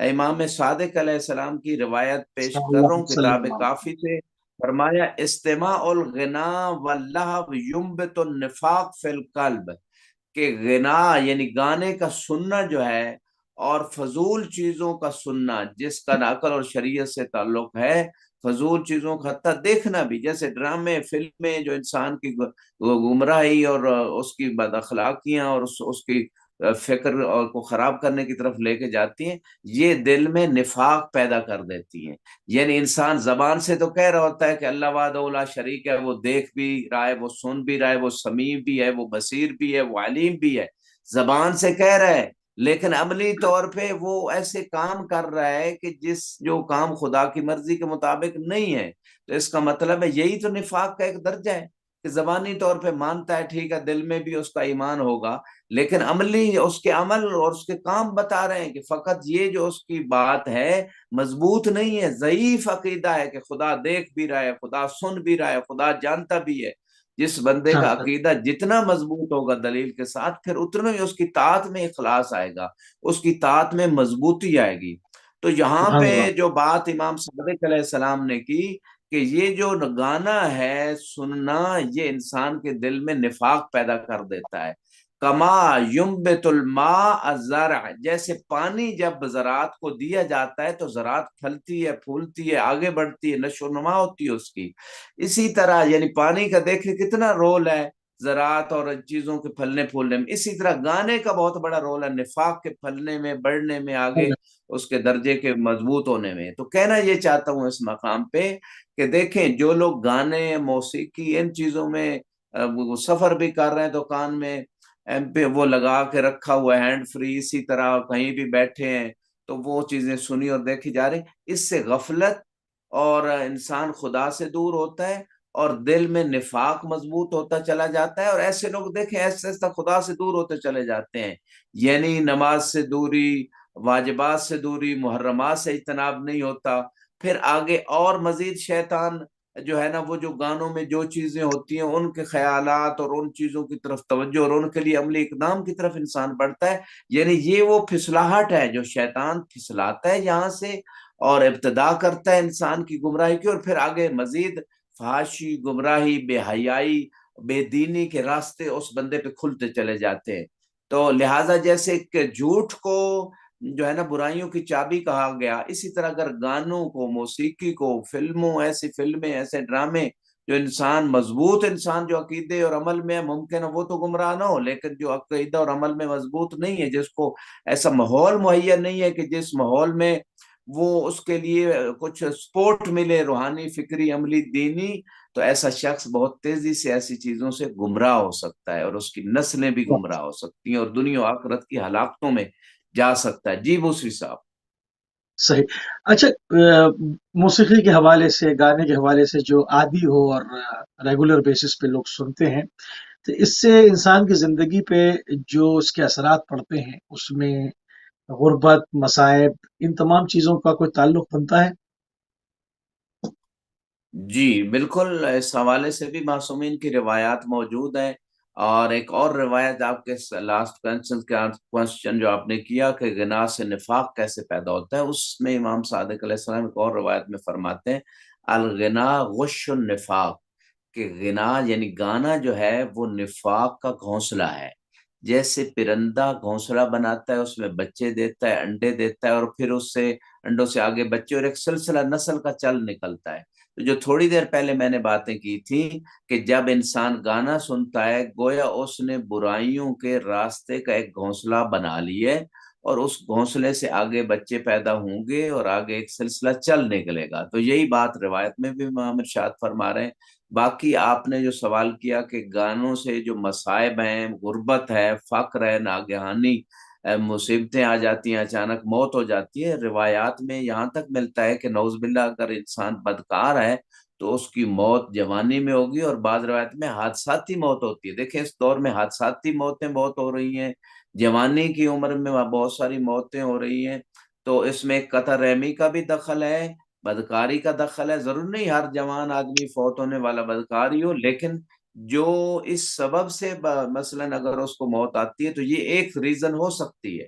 [SPEAKER 1] امام صادق علیہ السلام کی روایت پیش کر رہا ہوں کتاب کافی سے۔ فرمایا استماع الغنا واللہو ینبت النفاق فی القلب، کہ غنا یعنی گانے کا سننا جو ہے اور فضول چیزوں کا سننا جس کا نہ عقل اور شریعت سے تعلق ہے، فضول چیزوں کا حتیٰ دیکھنا بھی، جیسے ڈرامے فلمیں جو انسان کی گمراہی اور اس کی بد اخلاقیاں اور اس کی فکر اور کو خراب کرنے کی طرف لے کے جاتی ہیں، یہ دل میں نفاق پیدا کر دیتی ہیں۔ یعنی انسان زبان سے تو کہہ رہا ہوتا ہے کہ اللہ وحدہ لا شریک ہے، وہ دیکھ بھی رہا ہے، وہ سن بھی رہا ہے، وہ سمیع بھی ہے، وہ بصیر بھی ہے، وہ علیم بھی ہے، زبان سے کہہ رہا ہے، لیکن عملی طور پہ وہ ایسے کام کر رہا ہے کہ جو کام خدا کی مرضی کے مطابق نہیں ہے۔ تو اس کا مطلب ہے یہی تو نفاق کا ایک درجہ ہے کہ زبانی طور پہ مانتا ہے، ٹھیک ہے، دل میں بھی اس کا ایمان ہوگا، لیکن عملی اس کے عمل اور اس کے کام بتا رہے ہیں کہ فقط یہ جو اس کی بات ہے مضبوط نہیں ہے، ضعیف عقیدہ ہے کہ خدا دیکھ بھی رہا ہے، خدا سن بھی رہا ہے، خدا جانتا بھی ہے۔ جس بندے کا عقیدہ جتنا مضبوط ہوگا دلیل کے ساتھ، پھر اتنا ہی اس کی طاعت میں اخلاص آئے گا، اس کی طاعت میں مضبوطی آئے گی۔ تو یہاں پہ جو بات امام صادق علیہ السلام نے کی کہ یہ جو گانا ہے سننا، یہ انسان کے دل میں نفاق پیدا کر دیتا ہے۔ کما ینبت الماء الزرع، جیسے پانی جب زراعت کو دیا جاتا ہے تو زراعت پھلتی ہے، پھولتی ہے، آگے بڑھتی ہے، نشو و نما ہوتی ہے اس کی۔ اسی طرح یعنی پانی کا دیکھیں کتنا رول ہے زراعت اور چیزوں کے پھلنے پھولنے میں، اسی طرح گانے کا بہت بڑا رول ہے نفاق کے پھلنے میں، بڑھنے میں، آگے اس کے درجے کے مضبوط ہونے میں۔ تو کہنا یہ چاہتا ہوں اس مقام پہ کہ دیکھیں جو لوگ گانے، موسیقی، ان چیزوں میں سفر بھی کر رہے ہیں تو کان میں ایم پہ وہ لگا کے رکھا ہوا ہے ہینڈ فری، اسی طرح کہیں بھی بیٹھے ہیں تو وہ چیزیں سنی اور دیکھی جا رہی، اس سے غفلت اور انسان خدا سے دور ہوتا ہے اور دل میں نفاق مضبوط ہوتا چلا جاتا ہے۔ اور ایسے لوگ دیکھیں ایسے ایسے خدا سے دور ہوتے چلے جاتے ہیں، یعنی نماز سے دوری، واجبات سے دوری، محرمات سے اجتناب نہیں ہوتا، پھر آگے اور مزید شیطان جو ہے نا وہ جو گانوں میں جو چیزیں ہوتی ہیں ان کے خیالات اور ان چیزوں کی طرف توجہ اور ان کے لیے عملی اقدام کی طرف انسان بڑھتا ہے۔ یعنی یہ وہ پھسلاہٹ ہے جو شیطان پھسلاتا ہے یہاں سے اور ابتدا کرتا ہے انسان کی گمراہی کی، اور پھر آگے مزید فحاشی، گمراہی، بے حیائی، بے دینی کے راستے اس بندے پہ کھلتے چلے جاتے ہیں۔ تو لہٰذا جیسے کہ جھوٹ کو جو ہے نا برائیوں کی چابی کہا گیا، اسی طرح اگر گانوں کو، موسیقی کو، فلموں، ایسی فلمیں، ایسے ڈرامے جو انسان مضبوط انسان جو عقیدے اور عمل میں ممکن ہے وہ تو گمراہ نہ ہو، لیکن جو عقیدہ اور عمل میں مضبوط نہیں ہے، جس کو ایسا ماحول مہیا نہیں ہے کہ جس ماحول میں وہ اس کے لیے کچھ سپورٹ ملے روحانی، فکری، عملی، دینی، تو ایسا شخص بہت تیزی سے ایسی چیزوں سے گمراہ ہو سکتا ہے اور اس کی نسلیں بھی گمراہ ہو سکتی ہیں اور دنیا و آخرت کی ہلاکتوں میں جا سکتا ہے۔ جی بوسری صاحب۔
[SPEAKER 2] صحیح۔ اچھا، موسیقی کے حوالے سے، گانے کے حوالے سے جو عادی ہو اور ریگولر بیسس پہ لوگ سنتے ہیں، تو اس سے انسان کی زندگی پہ جو اس کے اثرات پڑتے ہیں، اس میں غربت، مصائب، ان تمام چیزوں کا کوئی تعلق بنتا ہے؟
[SPEAKER 1] جی بالکل، اس حوالے سے بھی معصومین کی روایات موجود ہیں، اور ایک اور روایت آپ کے لاسٹ کوشچن جو آپ نے کیا کہ غنا سے نفاق کیسے پیدا ہوتا ہے، اس میں امام صادق علیہ السلام ایک اور روایت میں فرماتے ہیں الغنا غش النفاق، کہ غنا یعنی گانا جو ہے وہ نفاق کا گھونسلہ ہے۔ جیسے پرندہ گھونسلہ بناتا ہے، اس میں بچے دیتا ہے، انڈے دیتا ہے، اور پھر اس سے انڈوں سے آگے بچے اور ایک سلسلہ نسل کا چل نکلتا ہے۔ تو جو تھوڑی دیر پہلے میں نے باتیں کی تھی کہ جب انسان گانا سنتا ہے گویا اس نے برائیوں کے راستے کا ایک گھونسلہ بنا لیا ہے، اور اس گھونسلے سے آگے بچے پیدا ہوں گے اور آگے ایک سلسلہ چل نکلے گا۔ تو یہی بات روایت میں بھی امام ارشاد فرما رہے ہیں۔ باقی آپ نے جو سوال کیا کہ گانوں سے جو مصائب ہیں، غربت ہے، فقر ہے، ناگہانی مصیبتیں آ جاتی ہیں، اچانک موت ہو جاتی ہے۔ روایات میں یہاں تک ملتا ہے کہ نعوذ باللہ اگر انسان بدکار ہے تو اس کی موت جوانی میں ہوگی، اور بعض روایت میں حادثاتی موت ہوتی ہے۔ دیکھیں اس دور میں حادثاتی موتیں بہت ہو رہی ہیں، جوانی کی عمر میں بہت ساری موتیں ہو رہی ہیں، تو اس میں قطع رحمی کا بھی دخل ہے، بدکاری کا دخل ہے۔ ضرور نہیں ہر جوان آدمی فوت ہونے والا بدکار ہی ہو، لیکن جو اس سبب سے مثلا اگر اس کو موت آتی ہے تو یہ ایک ریزن ہو سکتی ہے،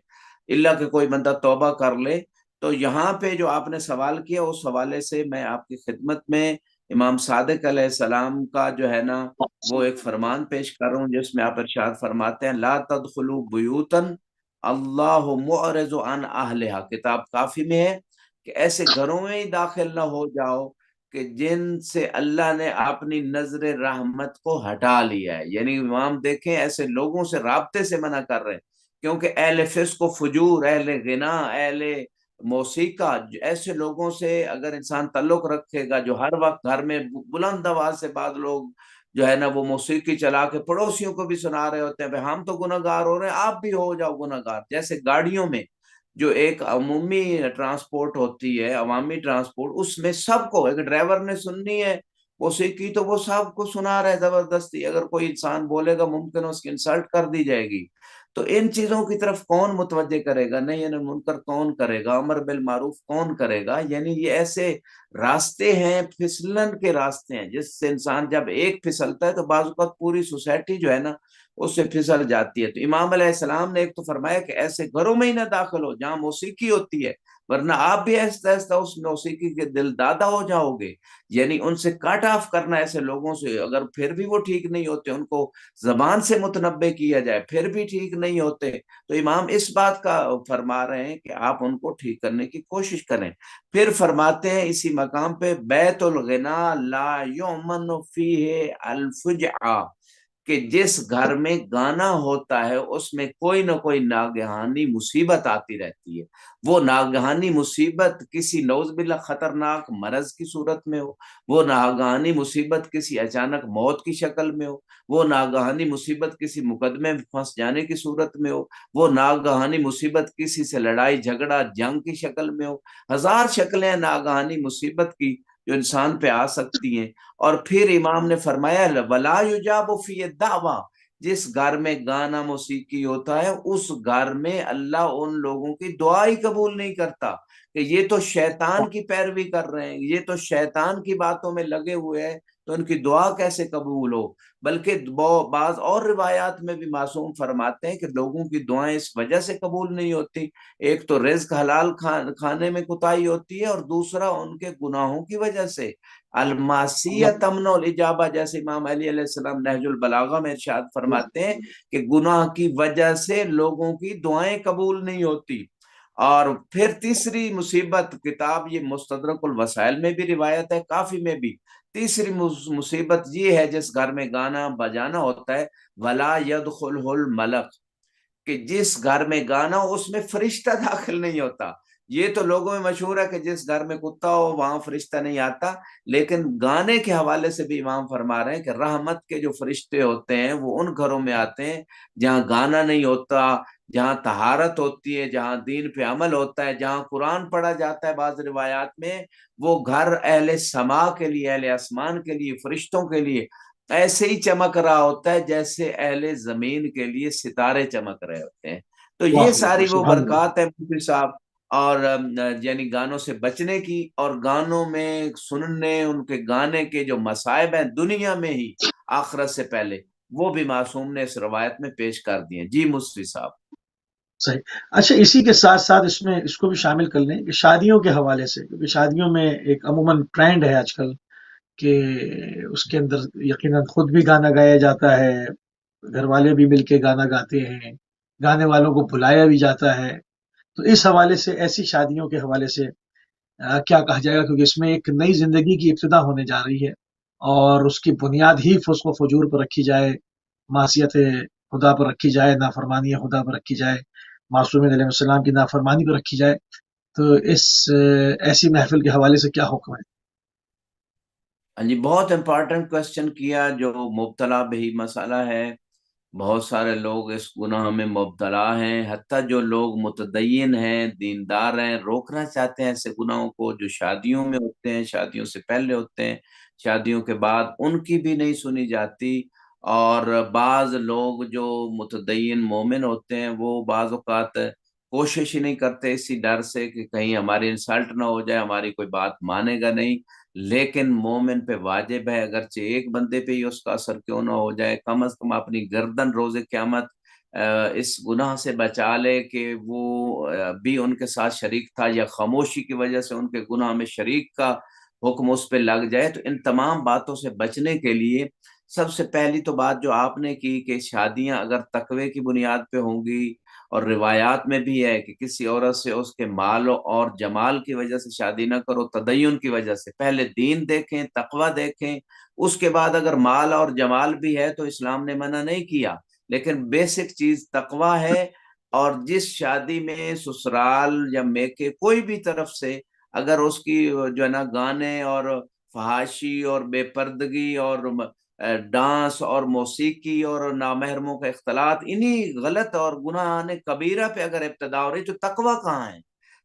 [SPEAKER 1] اللہ کہ کوئی بندہ توبہ کر لے۔ تو یہاں پہ جو آپ نے سوال کیا اس حوالے سے میں آپ کی خدمت میں امام صادق علیہ السلام کا جو ہے نا وہ ایک فرمان پیش کر رہا ہوں، جس میں آپ ارشاد فرماتے ہیں لا تدخلوا بیوتن اللہ معرض عن اہلہا، کتاب کافی میں ہے کہ ایسے گھروں میں ہی داخل نہ ہو جاؤ کہ جن سے اللہ نے اپنی نظر رحمت کو ہٹا لیا ہے۔ یعنی امام دیکھیں ایسے لوگوں سے رابطے سے منع کر رہے ہیں، کیونکہ اہل فسق و فجور، اہل غنا، اہل موسیقہ، ایسے لوگوں سے اگر انسان تعلق رکھے گا جو ہر وقت گھر میں بلند آواز سے بعض لوگ جو ہے نا وہ موسیقی چلا کے پڑوسیوں کو بھی سنا رہے ہوتے ہیں بھائی ہم تو گناہگار ہو رہے ہیں آپ بھی ہو جاؤ گناہگار، جیسے گاڑیوں میں جو ایک عمومی ٹرانسپورٹ ہوتی ہے، عوامی ٹرانسپورٹ، اس میں سب کو، اگر ڈرائیور نے سننی ہے موسیقی تو وہ سب کو سنا رہا ہے زبردستی، اگر کوئی انسان بولے گا ممکن اس کی انسلٹ کر دی جائے گی۔ تو ان چیزوں کی طرف کون متوجہ کرے گا؟ نہیں یعنی منکر کون کرے گا، امر بالمعروف کون کرے گا؟ یعنی یہ ایسے راستے ہیں، پھسلن کے راستے ہیں، جس سے انسان جب ایک پھسلتا ہے تو بعض اوقات پوری سوسائٹی جو ہے نا اس سے پھسل جاتی ہے۔ تو امام علیہ السلام نے ایک تو فرمایا کہ ایسے گھروں میں ہی نہ داخل ہو جہاں موسیقی ہوتی ہے، ورنہ آپ بھی آہستہ آہستہ اس موسیقی کے دل دادا ہو جاؤ گے۔ یعنی ان سے کٹ آف کرنا ایسے لوگوں سے، اگر پھر بھی وہ ٹھیک نہیں ہوتے ان کو زبان سے متنبع کیا جائے پھر بھی ٹھیک نہیں ہوتے، تو امام اس بات کا فرما رہے ہیں کہ آپ ان کو ٹھیک کرنے کی کوشش کریں۔ پھر فرماتے ہیں اسی مقام پہ بیت الغنا لا یؤمن فیہ الفجع، کہ جس گھر میں گانا ہوتا ہے اس میں کوئی نہ کوئی ناگہانی مصیبت آتی رہتی ہے۔ وہ ناگہانی مصیبت کسی نعوذ باللہ خطرناک مرض کی صورت میں ہو، وہ ناگہانی مصیبت کسی اچانک موت کی شکل میں ہو، وہ ناگہانی مصیبت کسی مقدمے میں پھنس جانے کی صورت میں ہو، وہ ناگہانی مصیبت کسی سے لڑائی جھگڑا جنگ کی شکل میں ہو۔ ہزار شکلیں ناگہانی مصیبت کی جو انسان پہ آ سکتی ہیں۔ اور پھر امام نے فرمایا وَلَا يُجَابُ فِيهِ الدَّعْوَةُ، جس گھر میں گانا موسیقی ہوتا ہے اس گھر میں اللہ ان لوگوں کی دعا ہی قبول نہیں کرتا، کہ یہ تو شیطان کی پیروی کر رہے ہیں، یہ تو شیطان کی باتوں میں لگے ہوئے ہیں، تو ان کی دعا کیسے قبول ہو؟ بلکہ بعض اور روایات میں بھی معصوم فرماتے ہیں کہ لوگوں کی دعائیں اس وجہ سے قبول نہیں ہوتی، ایک تو رزق حلال کھانے میں کوتاہی ہوتی ہے، اور دوسرا ان کے گناہوں کی وجہ سے۔ المعصیہ تمنع الاجابہ، جیسے امام علی علیہ السلام نہج البلاغہ میں ارشاد فرماتے ہیں کہ گناہ کی وجہ سے لوگوں کی دعائیں قبول نہیں ہوتی۔ اور پھر تیسری مصیبت، کتاب یہ مستدرک الوسائل میں بھی روایت ہے، کافی میں بھی، تیسری مصیبت یہ ہے جس گھر میں گانا بجانا ہوتا ہے ولا يدخلہ الملک، کہ جس گھر میں گانا ہو اس میں فرشتہ داخل نہیں ہوتا۔ یہ تو لوگوں میں مشہور ہے کہ جس گھر میں کتا ہو وہاں فرشتہ نہیں آتا، لیکن گانے کے حوالے سے بھی امام فرما رہے ہیں کہ رحمت کے جو فرشتے ہوتے ہیں وہ ان گھروں میں آتے ہیں جہاں گانا نہیں ہوتا، جہاں طہارت ہوتی ہے، جہاں دین پہ عمل ہوتا ہے، جہاں قرآن پڑھا جاتا ہے۔ بعض روایات میں وہ گھر اہل سما کے لیے، اہل آسمان کے لیے، فرشتوں کے لیے ایسے ہی چمک رہا ہوتا ہے جیسے اہل زمین کے لیے ستارے چمک رہے ہوتے ہیں۔ تو یہ ساری وہ
[SPEAKER 2] سبحان اللہ۔
[SPEAKER 1] برکات ہے مفتی صاحب، اور یعنی گانوں سے بچنے کی، اور گانوں میں سننے، ان کے گانے کے جو مصائب ہیں دنیا میں ہی آخرت سے پہلے، وہ بھی معصوم نے اس روایت میں پیش کر دیے۔ جی مفتی صاحب۔
[SPEAKER 2] صحیح۔ اچھا، اسی کے ساتھ ساتھ اس میں اس کو بھی شامل کر لیں کہ شادیوں کے حوالے سے، کیونکہ شادیوں میں ایک عموماً ٹرینڈ ہے آج کل کہ اس کے اندر یقیناً خود بھی گانا گایا جاتا ہے، گھر والے بھی مل کے گانا گاتے ہیں، گانے والوں کو بلایا بھی جاتا ہے۔ تو اس حوالے سے، ایسی شادیوں کے حوالے سے کیا کہا جائے گا؟ کیونکہ اس میں ایک نئی زندگی کی ابتدا ہونے جا رہی ہے، اور اس کی بنیاد ہی فسق و فجور پر رکھی جائے، معصیت خدا پر رکھی جائے، نافرمانی خدا پر رکھی جائے، معصومین علیہ السلام کی نافرمانی پر رکھی جائے۔ تو اس ایسی محفل کے حوالے سے کیا حکم ہے؟
[SPEAKER 1] ہاں جی، بہت امپورٹنٹ کوشچن کیا، جو مبتلا بہی مسئلہ ہے۔ بہت سارے لوگ اس گناہ میں مبتلا ہیں، حتیٰ جو لوگ متدین ہیں، دیندار ہیں، روکنا چاہتے ہیں ایسے گناہوں کو جو شادیوں میں ہوتے ہیں، شادیوں سے پہلے ہوتے ہیں، شادیوں کے بعد ان کی بھی نہیں سنی جاتی۔ اور بعض لوگ جو متدین مومن ہوتے ہیں وہ بعض اوقات کوشش ہی نہیں کرتے، اسی ڈر سے کہ کہیں ہماری انسلٹ نہ ہو جائے، ہماری کوئی بات مانے گا نہیں۔ لیکن مومن پہ واجب ہے، اگرچہ ایک بندے پہ ہی اس کا اثر کیوں نہ ہو جائے، کم از کم اپنی گردن روز قیامت اس گناہ سے بچا لے کہ وہ بھی ان کے ساتھ شریک تھا، یا خاموشی کی وجہ سے ان کے گناہ میں شریک کا حکم اس پہ لگ جائے۔ تو ان تمام باتوں سے بچنے کے لیے سب سے پہلی تو بات جو آپ نے کی کہ شادیاں اگر تقوی کی بنیاد پہ ہوں گی، اور روایات میں بھی ہے کہ کسی عورت سے اس کے مال اور جمال کی وجہ سے شادی نہ کرو، تدین کی وجہ سے، پہلے دین دیکھیں، تقوی دیکھیں، اس کے بعد اگر مال اور جمال بھی ہے تو اسلام نے منع نہیں کیا، لیکن بیسک چیز تقوی ہے۔ اور جس شادی میں سسرال یا میکے کوئی بھی طرف سے اگر اس کی جو ہے نا گانے اور فحاشی اور بے پردگی اور ڈانس اور موسیقی اور نامحرموں کا اختلاط، انہی غلط اور گناہ کبیرہ پہ اگر ابتدا ہو رہی تو تقوی کہاں ہے؟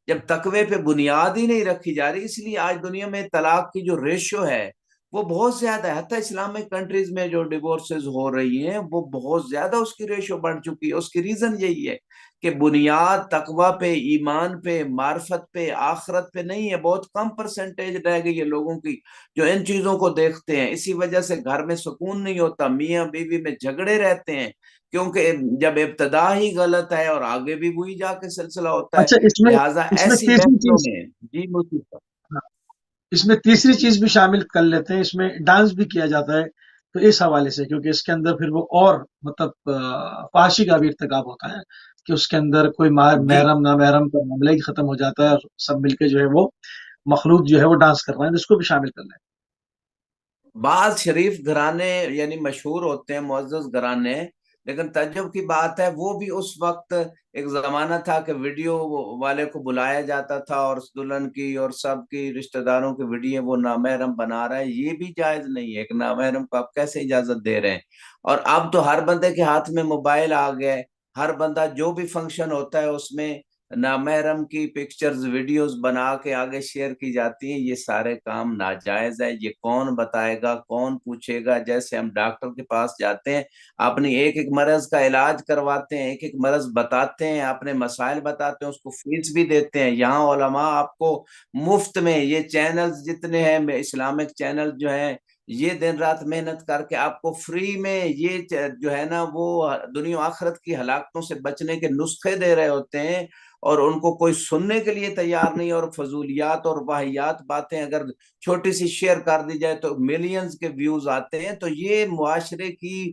[SPEAKER 1] جب تقوی پہ بنیاد ہی نہیں رکھی جا رہی، اس لیے آج دنیا میں طلاق کی جو ریشو ہے وہ بہت زیادہ ہے۔ حتیٰ اسلامک کنٹریز میں جو ڈیورسز ہو رہی ہیں وہ بہت زیادہ اس کی ریشو بڑھ چکی ہے۔ اس کی ریزن یہی ہے کہ بنیاد تقوی پہ، ایمان پہ، معرفت پہ، آخرت پہ نہیں ہے۔ بہت کم پرسنٹیج رہ گئی ہے لوگوں کی جو ان چیزوں کو دیکھتے ہیں۔ اسی وجہ سے گھر میں سکون نہیں ہوتا، میاں بیوی میں جھگڑے رہتے ہیں، کیونکہ جب ابتدا ہی غلط ہے اور آگے بھی وہی جا کے سلسلہ ہوتا ہے۔
[SPEAKER 2] اچھا،
[SPEAKER 1] لہٰذا
[SPEAKER 2] اس میں
[SPEAKER 1] ایسی
[SPEAKER 2] تیسری
[SPEAKER 1] محفلوں
[SPEAKER 2] چیز،
[SPEAKER 1] میں جی مفتی صاحب،
[SPEAKER 2] ہاں، اس میں تیسری چیز بھی شامل کر لیتے ہیں، اس میں ڈانس بھی کیا جاتا ہے، تو اس حوالے سے کیونکہ اس کے اندر پھر وہ اور مطلب فحاشی کا بھی ارتکاب ہوتا ہے کہ اس کے اندر کوئی
[SPEAKER 1] جی
[SPEAKER 2] محرم نہ محرم کا معاملہ ہی ختم ہو جاتا ہے اور سب مل کے جو ہے وہ مخلوط جو ہے وہ ڈانس کر رہے ہیں، اس کو بھی شامل کر لیں۔
[SPEAKER 1] بعض شریف گھرانے یعنی مشہور ہوتے ہیں، معزز گھرانے، لیکن تعجب کی بات ہے وہ بھی اس وقت ایک زمانہ تھا کہ ویڈیو والے کو بلایا جاتا تھا اور دلہن کی اور سب کی رشتہ داروں کی ویڈیو وہ نامحرم بنا رہا ہے، یہ بھی جائز نہیں ہے۔ ایک نامحرم کو آپ کیسے اجازت دے رہے ہیں؟ اور اب تو ہر بندے کے ہاتھ میں موبائل آ گئے، ہر بندہ جو بھی فنکشن ہوتا ہے اس میں نامحرم کی پکچرز ویڈیوز بنا کے آگے شیئر کی جاتی ہیں۔ یہ سارے کام ناجائز ہے۔ یہ کون بتائے گا، کون پوچھے گا؟ جیسے ہم ڈاکٹر کے پاس جاتے ہیں، اپنی ایک ایک مرض کا علاج کرواتے ہیں، ایک ایک مرض بتاتے ہیں، اپنے مسائل بتاتے ہیں، اس کو فیس بھی دیتے ہیں۔ یہاں علماء آپ کو مفت میں، یہ چینلز جتنے ہیں اسلامک چینل جو ہیں، یہ دن رات محنت کر کے آپ کو فری میں یہ جو ہے نا وہ دنیا و آخرت کی ہلاکتوں سے بچنے کے نسخے دے رہے ہوتے ہیں، اور ان کو کوئی سننے کے لیے تیار نہیں۔ اور فضولیات اور واہیات باتیں اگر چھوٹی سی شیئر کر دی جائے تو ملینز کے ویوز آتے ہیں۔ تو یہ معاشرے کی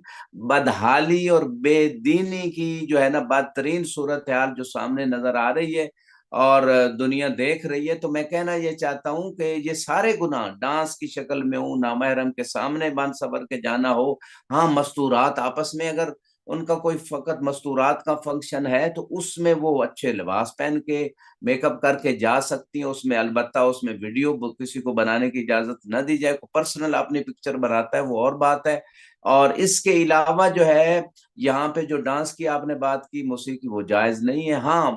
[SPEAKER 1] بدحالی اور بے دینی کی جو ہے نا بدترین صورتحال جو سامنے نظر آ رہی ہے اور دنیا دیکھ رہی ہے۔ تو میں کہنا یہ چاہتا ہوں کہ یہ سارے گناہ ڈانس کی شکل میں ہوں، نامحرم کے سامنے بن سبر کے جانا ہو، ہاں مستورات آپس میں اگر ان کا کوئی فقط مستورات کا فنکشن ہے تو اس میں وہ اچھے لباس پہن کے میک اپ کر کے جا سکتی ہیں، اس میں البتہ اس میں ویڈیو کسی کو بنانے کی اجازت نہ دی جائے۔ کوئی پرسنل اپنی پکچر بناتا ہے وہ اور بات ہے۔ اور اس کے علاوہ جو ہے یہاں پہ جو ڈانس کی آپ نے بات کی، موسیقی، وہ جائز نہیں ہے۔ ہاں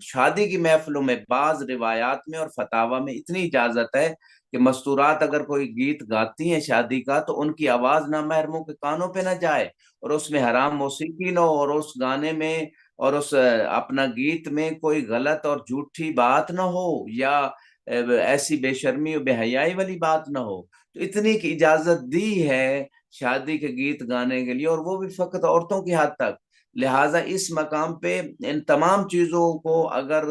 [SPEAKER 1] شادی کی محفلوں میں بعض روایات میں اور فتاوی میں اتنی اجازت ہے کہ مستورات اگر کوئی گیت گاتی ہیں شادی کا تو ان کی آواز نامحرموں کے کانوں پہ نہ جائے، اور اس میں حرام موسیقی نہ ہو، اور اس گانے میں اور اس اپنا گیت میں کوئی غلط اور جھوٹی بات نہ ہو، یا ایسی بے شرمی اور بے حیائی والی بات نہ ہو۔ تو اتنی کی اجازت دی ہے شادی کے گیت گانے کے لیے، اور وہ بھی فقط عورتوں کی حد تک۔ لہٰذا اس مقام پہ ان تمام چیزوں کو اگر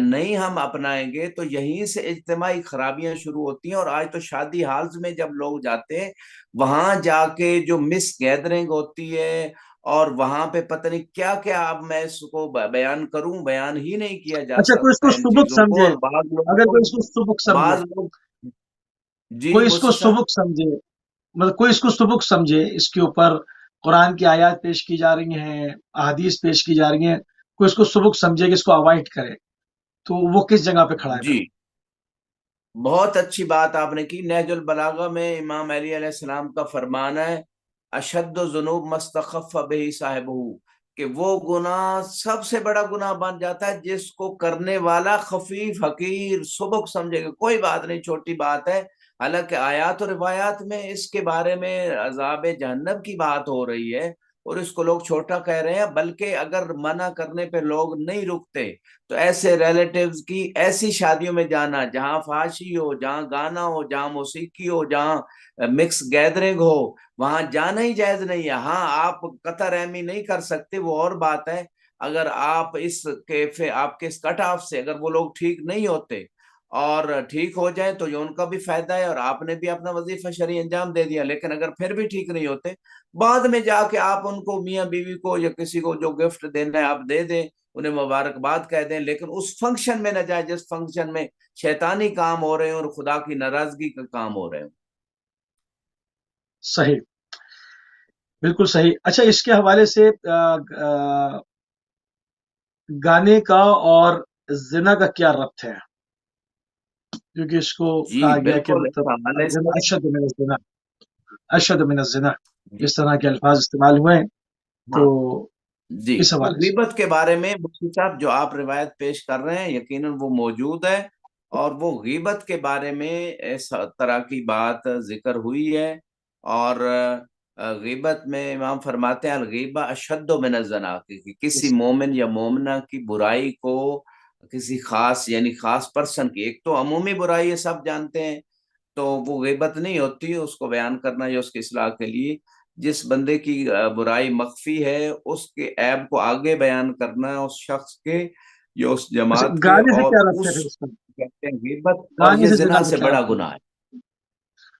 [SPEAKER 1] نہیں ہم اپنائیں گے تو یہیں سے اجتماعی خرابیاں شروع ہوتی ہیں۔ اور آج تو شادی ہالز میں جب لوگ جاتے ہیں، وہاں جا کے جو مس گیدرنگ ہوتی ہے اور وہاں پہ پتہ نہیں کیا کیا، اب میں اس کو بیان کروں، بیان ہی نہیں کیا جا
[SPEAKER 2] اچھا، کوئی اس کو
[SPEAKER 1] سکتا ان
[SPEAKER 2] سبک
[SPEAKER 1] چیزوں کو۔
[SPEAKER 2] سمجھے،
[SPEAKER 1] اور بعض لوگوں
[SPEAKER 2] اگر
[SPEAKER 1] کو،
[SPEAKER 2] کوئی اس کو سبک سمجھے،
[SPEAKER 1] بعض لوگ جی
[SPEAKER 2] کوئی اس کو
[SPEAKER 1] مفتی صاحب،
[SPEAKER 2] سبک سمجھے، مطلب کوئی اس کو سبک سمجھے، اس کے اوپر قرآن کی آیات پیش کی جا رہی ہیں، احادیث پیش کی جا رہی ہیں، کوئی اس کو سبک سمجھے کہ اس کو اوائڈ کرے، تو وہ کس جگہ پہ کھڑا ہے پھر؟
[SPEAKER 1] جی بہت اچھی بات آپ نے کی۔ نہج البلاغہ میں امام علی علیہ السلام کا فرمان ہے، اشد ذنوب مستخف بہ صاحبہ، کہ وہ گناہ سب سے بڑا گناہ بن جاتا ہے جس کو کرنے والا خفیف حقیر سبک سمجھے گا، کوئی بات نہیں، چھوٹی بات ہے۔ حالانکہ آیات و روایات میں اس کے بارے میں عذاب جہنم کی بات ہو رہی ہے، اور اس کو لوگ چھوٹا کہہ رہے ہیں، بلکہ اگر منع کرنے پہ لوگ نہیں رکتے تو ایسے ریلیٹیوز کی ایسی شادیوں میں جانا جہاں فحاشی ہو، جہاں گانا ہو، جہاں موسیقی ہو، جہاں مکس گیدرنگ ہو، وہاں جانا ہی جائز نہیں ہے۔ ہاں آپ قطع رحمی نہیں کر سکتے، وہ اور بات ہے۔ اگر آپ اس کیفے، آپ کے اس کٹ آف سے اگر وہ لوگ ٹھیک نہیں ہوتے اور ٹھیک ہو جائیں تو یہ ان کا بھی فائدہ ہے، اور آپ نے بھی اپنا وظیفہ شرعی انجام دے دیا۔ لیکن اگر پھر بھی ٹھیک نہیں ہوتے، بعد میں جا کے آپ ان کو، میاں بیوی کو یا کسی کو جو گفٹ دینا ہے آپ دے دیں، انہیں مبارکباد کہہ دیں، لیکن اس فنکشن میں نہ جائے جس فنکشن میں شیطانی کام ہو رہے ہیں اور خدا کی ناراضگی کا کام ہو رہے ہیں۔
[SPEAKER 2] صحیح، بالکل صحیح۔ اچھا، اس کے حوالے سے گانے کا اور زنا کا کیا ربط ہے؟ کیونکہ اس کو
[SPEAKER 1] جی
[SPEAKER 2] کہا گیا کہ
[SPEAKER 1] بالکل، اس
[SPEAKER 2] مطلب
[SPEAKER 1] حوالے سے
[SPEAKER 2] اشد من الزنا، اشد من الزنا،
[SPEAKER 1] جی
[SPEAKER 2] اس طرح کے الفاظ استعمال ہوئے ہیں، تو
[SPEAKER 1] ہاں جی،
[SPEAKER 2] اس
[SPEAKER 1] تو
[SPEAKER 2] حوالے سے
[SPEAKER 1] غیبت کے بارے میں مفتی صاحب جو آپ روایت پیش کر رہے ہیں یقیناً وہ موجود ہے، اور وہ غیبت کے بارے میں اس طرح کی بات ذکر ہوئی ہے، اور غیبت میں امام فرماتے ہیں الغیبہ اشد من الزنا، کہ کسی مومن یا مومنہ کی برائی کو کسی خاص، یعنی خاص پرسن کی، ایک تو عمومی برائی ہے سب جانتے ہیں، تو وہ غیبت نہیں ہوتی، اس کو بیان کرنا یا اس کی اصلاح کے لیے جس بندے کی برائی مخفی ہے اس کے عیب کو آگے بیان کرنا اس شخص کے یا اس
[SPEAKER 2] اچھا،
[SPEAKER 1] جماعت کے،
[SPEAKER 2] گانے سے
[SPEAKER 1] اور
[SPEAKER 2] کیا ربط ہے
[SPEAKER 1] اس
[SPEAKER 2] پھر اس کا؟
[SPEAKER 1] کہتے ہیں غیبت، اور
[SPEAKER 2] گانے
[SPEAKER 1] یہ
[SPEAKER 2] سے زنا
[SPEAKER 1] زنا
[SPEAKER 2] کا
[SPEAKER 1] سے
[SPEAKER 2] کیا
[SPEAKER 1] بڑا
[SPEAKER 2] ربط
[SPEAKER 1] گناہ
[SPEAKER 2] ہے؟
[SPEAKER 1] ہے۔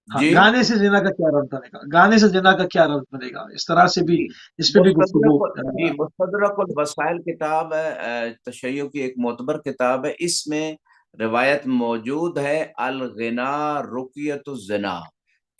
[SPEAKER 2] ہاں،
[SPEAKER 1] جی
[SPEAKER 2] گانے سے زنا کا کیا ربط بنے گا؟ گانے سے زنا کا کیا ربط بنے گا؟ اس طرح سے بھی،
[SPEAKER 1] جی
[SPEAKER 2] اس پہ بھی گفتگو۔
[SPEAKER 1] جی مستدرک الوسائل کتاب ہے، تشیع کی ایک معتبر کتاب ہے، اس میں روایت موجود ہے الغنا رقیت الزنا،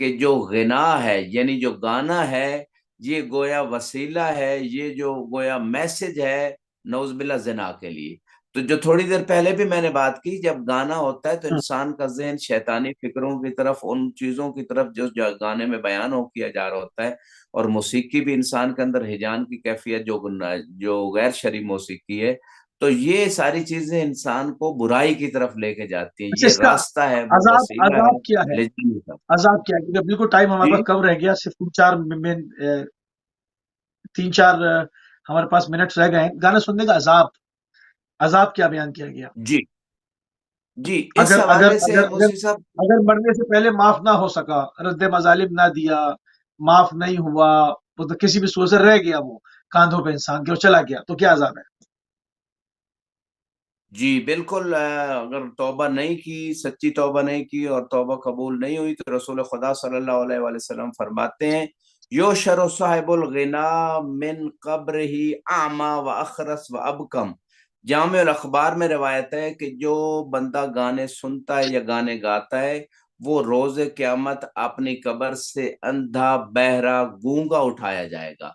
[SPEAKER 1] کہ جو غنا ہے یعنی جو گانا ہے یہ گویا وسیلہ ہے، یہ جو گویا میسج ہے نعوذ باللہ زنا کے لیے۔ تو جو تھوڑی دیر پہلے بھی میں نے بات کی، جب گانا ہوتا ہے تو انسان کا ذہن شیطانی فکروں کی طرف، ان چیزوں کی طرف جو گانے میں بیان ہو کیا جا رہا ہوتا ہے، اور موسیقی بھی انسان کے اندر ہجان کی کیفیت جو غیر شرعی موسیقی ہے، تو یہ ساری چیزیں انسان کو برائی کی طرف لے کے جاتی ہیں،
[SPEAKER 2] اچھا،
[SPEAKER 1] یہ
[SPEAKER 2] اس کا
[SPEAKER 1] راستہ ہے، وہ
[SPEAKER 2] عذاب
[SPEAKER 1] وسیلہ ہے
[SPEAKER 2] عذاب کیا ہے؟
[SPEAKER 1] لے جانے کا۔
[SPEAKER 2] عذاب کیا ہے؟ کیونکہ بالکل ٹائم ہمارے
[SPEAKER 1] جی
[SPEAKER 2] پاس کم رہ گیا، صرف تین چار ہمارے پاس منٹس رہ گئے ہیں۔ گانا سننے کا عذاب، عذاب کیا بیان کیا گیا؟
[SPEAKER 1] جی جی، اس
[SPEAKER 2] اگر اگر
[SPEAKER 1] حوالے سے
[SPEAKER 2] اگر اگر
[SPEAKER 1] موسی صاحب،
[SPEAKER 2] اگر مرنے سے پہلے معاف نہ ہو سکا، رد مظالم نہ دیا، معاف نہیں ہوا، وہ تو کسی بھی صورت سے رہ گیا، وہ کاندھوں پہ انسان کے اور چلا گیا، تو کیا عذاب ہے؟
[SPEAKER 1] جی بالکل، اگر توبہ نہیں کی، سچی توبہ نہیں کی اور توبہ قبول نہیں ہوئی تو رسول خدا صلی اللہ علیہ وآلہ وسلم فرماتے ہیں یوشر صاحب الغنا من قبر ہی اعما و اخرس و ابکم۔ جامع الاخبار میں روایت ہے کہ جو بندہ گانے سنتا ہے یا گانے گاتا ہے وہ روز قیامت اپنی قبر سے اندھا، بہرا، گونگا اٹھایا جائے گا۔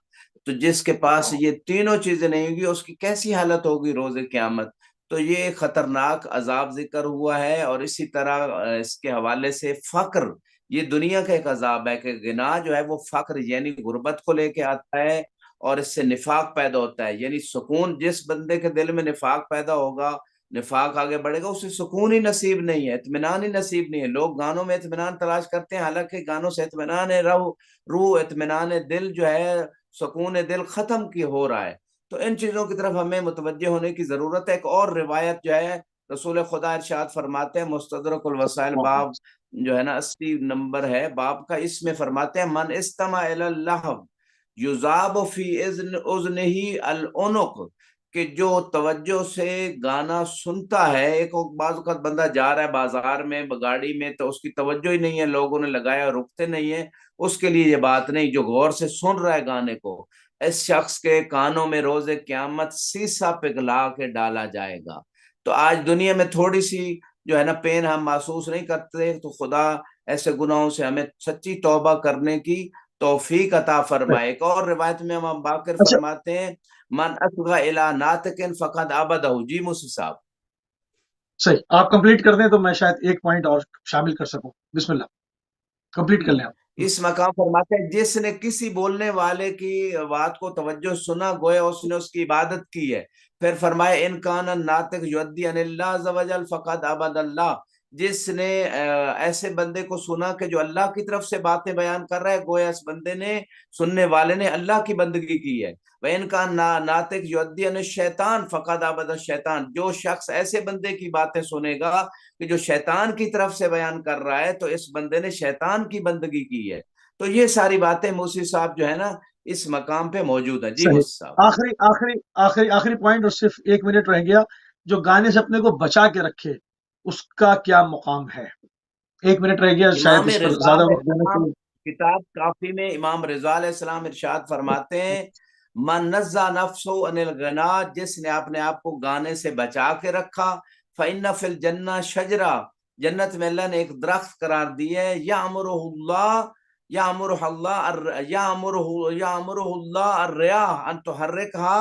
[SPEAKER 1] تو جس کے پاس یہ تینوں چیزیں نہیں ہوگی اس کی کیسی حالت ہوگی روز قیامت؟ تو یہ خطرناک عذاب ذکر ہوا ہے، اور اسی طرح اس کے حوالے سے فقر، یہ دنیا کا ایک عذاب ہے کہ گناہ جو ہے وہ فقر یعنی غربت کو لے کے آتا ہے، اور اس سے نفاق پیدا ہوتا ہے، یعنی سکون، جس بندے کے دل میں نفاق پیدا ہوگا، نفاق آگے بڑھے گا، اسے سکون ہی نصیب نہیں ہے، اطمینان ہی نصیب نہیں ہے۔ لوگ گانوں میں اطمینان تلاش کرتے ہیں، حالانکہ گانوں سے اطمینان روح، اطمینان دل جو ہے، سکون دل ختم کی ہو رہا ہے۔ تو ان چیزوں کی طرف ہمیں متوجہ ہونے کی ضرورت ہے۔ ایک اور روایت جو ہے رسول خدا ارشاد فرماتے ہیں، مستدرک الوسائل باب جو ہے نا 80 نمبر ہے باب کا، اس میں فرماتے ہیں من استمع الی اللہو یذاب فی اذنہ العنق، کہ جو توجہ سے گانا سنتا ہے، ایک بعض اوقات بندہ جا رہا ہے بازار میں گاڑی میں تو اس کی توجہ ہی نہیں ہے، لوگوں نے لگایا رکتے نہیں ہیں، اس کے لیے یہ بات نہیں۔ جو غور سے سن رہا ہے گانے کو، اس شخص کے کانوں میں روز قیامت سیسا پگھلا کے ڈالا جائے گا۔ تو آج دنیا میں تھوڑی سی جو ہے نا پین ہم محسوس نہیں کرتے، تو خدا ایسے گناہوں سے ہمیں سچی توبہ کرنے کی توفیق عطا فرمائے۔ ایک اور روایت میں ہم باقر
[SPEAKER 2] اچھا،
[SPEAKER 1] فرماتے ہیں من اصغى الى ناطق فقد عبده۔ جی موسی صاحب۔
[SPEAKER 2] صحیح، آپ کمپلیٹ کر دیں تو میں شاید ایک پوائنٹ اور شامل کر سکوں۔ بسم اللہ، کمپلیٹ کر لیں آپ۔
[SPEAKER 1] اس مقام فرماتے ہیں جس نے کسی بولنے والے کی بات کو توجہ سنا گویا اس نے اس کی عبادت کی ہے. پھر فرمائے ان کان الناطق یؤدی عن اللہ عز وجل فقد عبد اللہ. جس نے ایسے بندے کو سنا کہ جو اللہ کی طرف سے باتیں بیان کر رہا ہے گویا اس بندے نے سننے والے نے اللہ کی بندگی کی ہے. وَإِن كَانَ نَاطِقٌ يُؤَدِّي عَنِ الشَّيْطَانِ فَقَدْ عَبَدَ الشَّيْطَانَ. جو شخص ایسے بندے کی باتیں سنے گا کہ جو شیطان کی طرف سے بیان کر رہا ہے تو اس بندے نے شیطان کی بندگی کی ہے. تو یہ ساری باتیں موسی صاحب جو ہے نا اس مقام پہ موجود ہیں. جی
[SPEAKER 2] صحیح.
[SPEAKER 1] موسی صاحب.
[SPEAKER 2] آخری پوائنٹ اور صرف 1 منٹ رہ گیا. جو گانے سے اپنے کو بچا کے رکھے اس کا کیا مقام ہے؟ 1 منٹ رہ گیا، شاید
[SPEAKER 1] امام
[SPEAKER 2] اس پر
[SPEAKER 1] رضا
[SPEAKER 2] زیادہ
[SPEAKER 1] علیہ
[SPEAKER 2] وقت دینے
[SPEAKER 1] السلام
[SPEAKER 2] سے.
[SPEAKER 1] کتاب کافی میں امام رضا علیہ السلام ارشاد فرماتے ہیں من نزہ نفسہ عن الغنا. جس نے اپنے آپ کو گانے سے بچا کے رکھا فإن فی الجنہ شجرہ. جنت میں اللہ نے ایک درخت قرار دی ہے یأمرہ اللہ الریاح ان تحرکھا.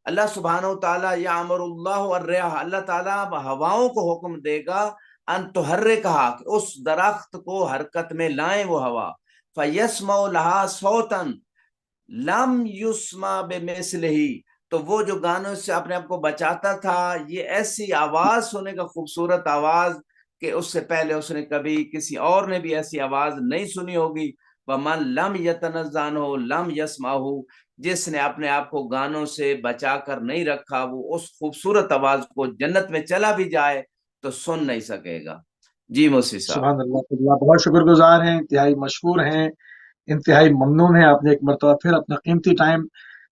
[SPEAKER 1] اللہ سبحانہ وتعالی یأمر اللہ الریاح، اللہ تعالیٰ ہواؤں کو حکم دے گا ان تحرکھا کہ اس درخت کو حرکت میں لائیں وہ ہوا. فیسمع لہا صوتا لم یسمع بمثلہ. تو وہ جو گانوں سے اپنے آپ کو بچاتا تھا یہ ایسی آواز سنے گا، خوبصورت آواز کہ اس سے پہلے اس نے کبھی کسی اور نے بھی ایسی آواز نہیں سنی ہوگی. وَمَن لَمْ يَتَنَزَّعْنُهُ لَمْ يَسْمَعْهُ. جس نے اپنے آپ کو گانوں سے بچا کر نہیں رکھا وہ اس خوبصورت آواز کو جنت میں چلا بھی جائے تو سن نہیں سکے گا. جی موسی صاحب.
[SPEAKER 2] سبحان اللہ، اللہ بہت شکر گزار ہیں، انتہائی مشکور ہیں، انتہائی ممنون ہیں. آپ نے ایک مرتبہ پھر اپنا قیمتی ٹائم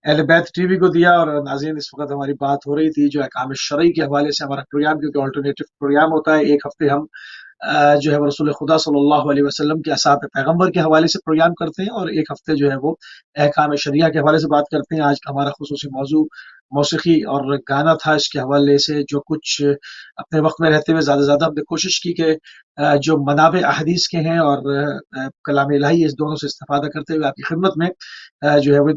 [SPEAKER 2] اہل بیت ٹی وی کو دیا. اور ناظرین، اس وقت ہماری بات ہو رہی تھی جو احکام شرعی کے حوالے سے ہمارا پروگرام، کیونکہ آلٹرنیٹو پروگرام ہوتا ہے، ایک ہفتے ہم جو ہے وہ رسول خدا صلی اللہ علیہ وسلم کے اصحاب پیغمبر کے حوالے سے پروگرام کرتے ہیں، اور ایک ہفتے جو ہے وہ احکام شریعہ کے حوالے سے بات کرتے ہیں. آج کا ہمارا خصوصی موضوع موسیقی اور گانا تھا. اس کے حوالے سے جو کچھ اپنے وقت میں رہتے ہوئے زیادہ سے زیادہ ہم نے کوشش کی کہ جو منابع احادیث کے ہیں اور کلام الہی، اس دونوں سے استفادہ کرتے ہوئے آپ کی خدمت میں جو ہے وہ